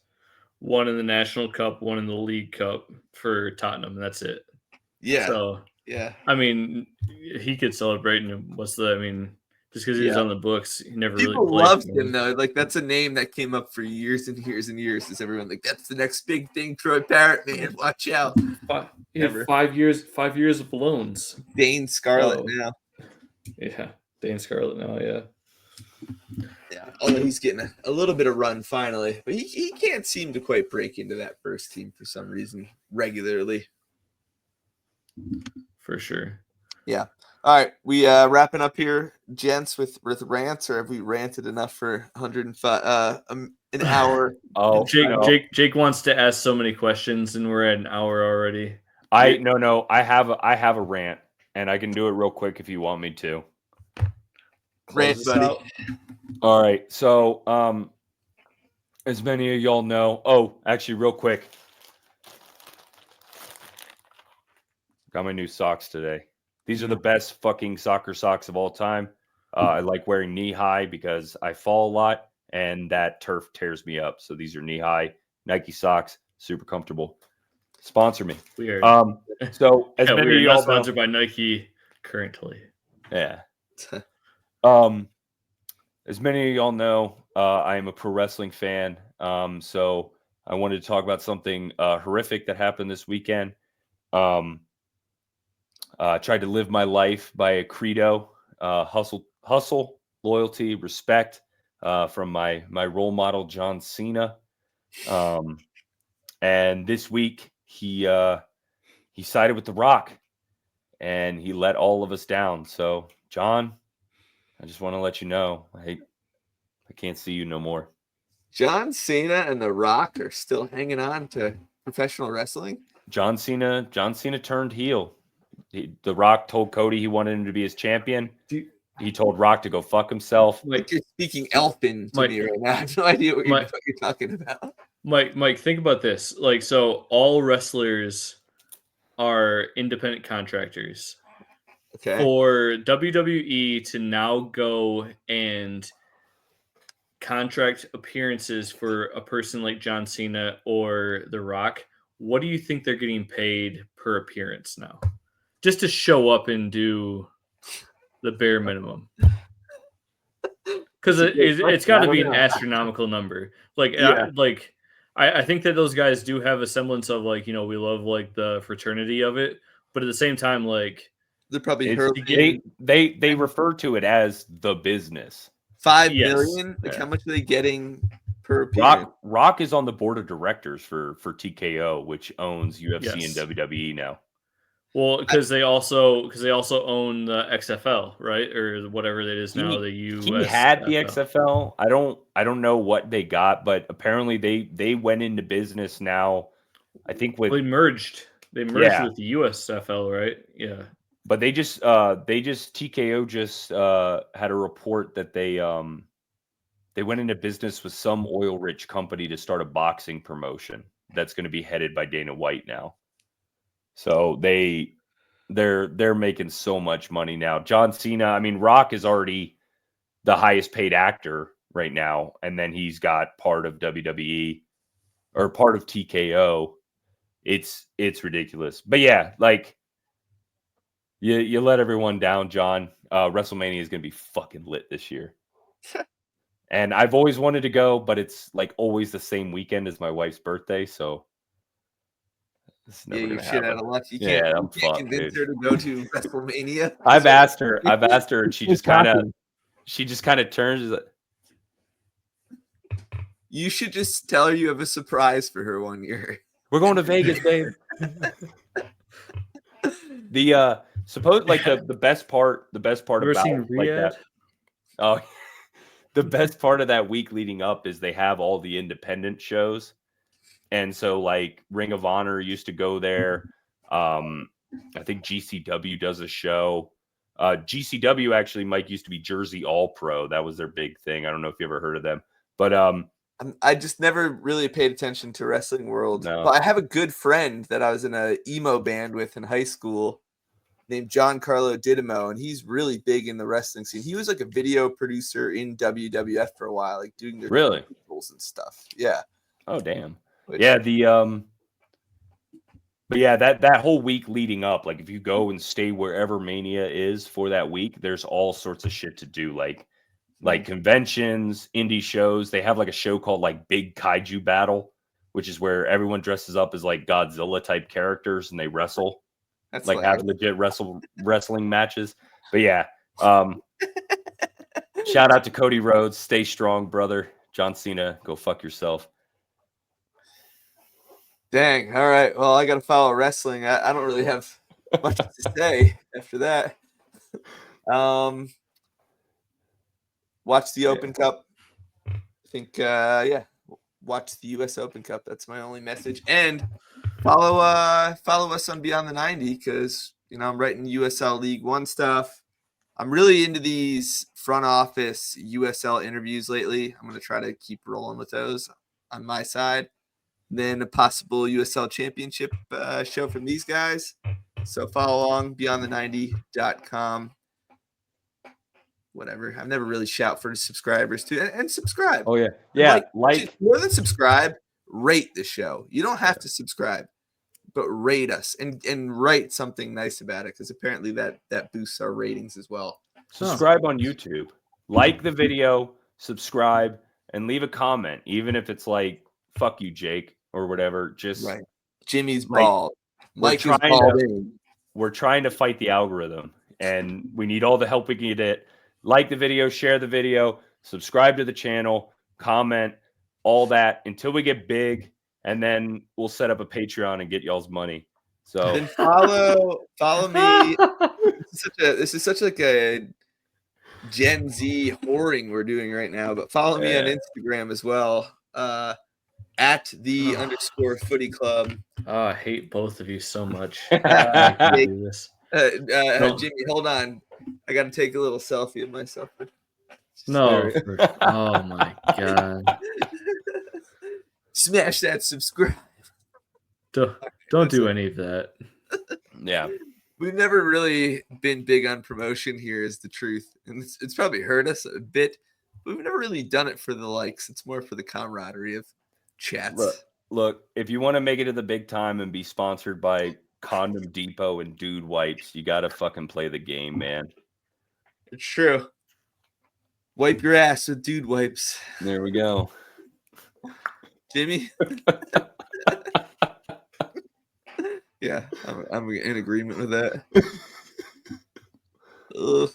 one in the National Cup, one in the League Cup for Tottenham, and that's it. Yeah. So, yeah. I mean, he could celebrate, and just because he was on the books, he never People really played. loved him though. Like that's a name that came up for years and years and years. Is everyone like that's the next big thing, Troy Parrott, man? Watch out. 5 years of loans. Dane Scarlett now. Yeah, Dane Scarlett now. Yeah. Yeah, although he's getting a little bit of run finally, but he can't seem to quite break into that first team for some reason regularly. For sure. Yeah. All right, we wrapping up here, gents, with rants, or have we ranted enough for 105 an hour? Oh, Jake wants to ask so many questions, and we're at an hour already. No. I have a rant, and I can do it real quick if you want me to. Rant, buddy. All right. So, as many of y'all know, actually, real quick, got my new socks today. These are the best fucking soccer socks of all time. I like wearing knee high because I fall a lot and that turf tears me up. So these are knee high Nike socks, super comfortable. Sponsor me. Weird. So as many of y'all not sponsored by Nike currently. Yeah. As many of y'all know, I am a pro wrestling fan. So I wanted to talk about something horrific that happened this weekend. Tried to live my life by a credo: hustle, loyalty, respect, from my role model John Cena. And this week he sided with The Rock, and he let all of us down. So John, I just want to let you know, I can't see you no more. John Cena and The Rock are still hanging on to professional wrestling. John Cena turned heel. The Rock told Cody he wanted him to be his champion. He told Rock to go fuck himself. Like you're speaking elfin to me right now. I have no idea what you're talking about. Mike, think about this. Like, so all wrestlers are independent contractors. Okay. For WWE to now go and contract appearances for a person like John Cena or The Rock, what do you think they're getting paid per appearance now? Just to show up and do the bare minimum. Because it's got to be an astronomical number. Like, I think that those guys do have a semblance of, like, you know, we love, like, the fraternity of it. But at the same time, like, they're probably they refer to it as the business. 5 million. Like, how much are they getting per appearance? Rock is on the board of directors for TKO, which owns UFC and WWE now. Well, because they also own the XFL, right, or whatever it is now. The US. He had the XFL. I don't know what they got, but apparently they went into business now. I think they merged with the USFL, right? Yeah. But TKO just had a report that they went into business with some oil-rich company to start a boxing promotion that's going to be headed by Dana White now. So they're making so much money now. John Cena, I mean, Rock is already the highest paid actor right now, and then he's got part of WWE or part of TKO. It's ridiculous. But yeah, like you let everyone down, John. WrestleMania is gonna be fucking lit this year. And I've always wanted to go, but it's like always the same weekend as my wife's birthday, so you shit out of luck. You can't convince her to go to WrestleMania. I've asked her, and she just kind of turns. You should just tell her you have a surprise for her one year. We're going to Vegas, babe. The best part about like that. Oh, the best part of that week leading up is they have all the independent shows. And so, like, Ring of Honor used to go there. I think GCW does a show. GCW actually, Mike, used to be Jersey All Pro. That was their big thing. I don't know if you ever heard of them. But I just never really paid attention to wrestling world. No. But I have a good friend that I was in a emo band with in high school. named Giancarlo Didymo, and he's really big in the wrestling scene. He was like a video producer in WWF for a while, like doing their Really? commercials and stuff. Yeah. Oh damn. Which- Yeah, but yeah, that whole week leading up, like if you go and stay wherever Mania is for that week, there's all sorts of shit to do, like conventions, indie shows. They have like a show called like Big Kaiju Battle, which is where everyone dresses up as like Godzilla type characters and they wrestle. That's like have legit wrestling matches. But yeah, shout out to Cody Rhodes. Stay strong, brother. John Cena, go fuck yourself. Dang. All right. Well, I got to follow wrestling. I don't really have much to say after that. Watch the Open Cup. I think, watch the U.S. Open Cup. That's my only message. And follow us on Beyond the 90 because, I'm writing USL League One stuff. I'm really into these front office USL interviews lately. I'm going to try to keep rolling with those on my side. Then a possible USL championship show from these guys. So follow along, beyondthe90.com. Whatever. I've never really shout for subscribers too. And subscribe. Oh, yeah. Yeah. Like more than subscribe, rate the show. You don't have to subscribe, but rate us and write something nice about it because apparently that boosts our ratings as well. Subscribe on YouTube. Like the video, subscribe, and leave a comment, even if it's like, fuck you, Jake, or whatever. Just right. Jimmy's bald. Mike is bald. We're trying to fight the algorithm, and we need all the help we can get. Like the video, share the video, subscribe to the channel, comment, all that until we get big, and then we'll set up a Patreon and get y'all's money. So then follow me. This is such like a Gen Z whoring we're doing right now, but follow me on Instagram as well. At the _footy club. Oh, I hate both of you so much. Jimmy, do this. Jimmy, hold on. I got to take a little selfie of myself. No. Oh my god. Smash that subscribe. Don't do any of that. Yeah. We've never really been big on promotion here is the truth. And it's probably hurt us a bit. But we've never really done it for the likes. It's more for the camaraderie of chats. Look, if you want to make it to the big time and be sponsored by Condom Depot and Dude Wipes, you got to fucking play the game, man. It's true. Wipe your ass with Dude Wipes. There we go. Jimmy? Yeah, I'm in agreement with that. Ugh.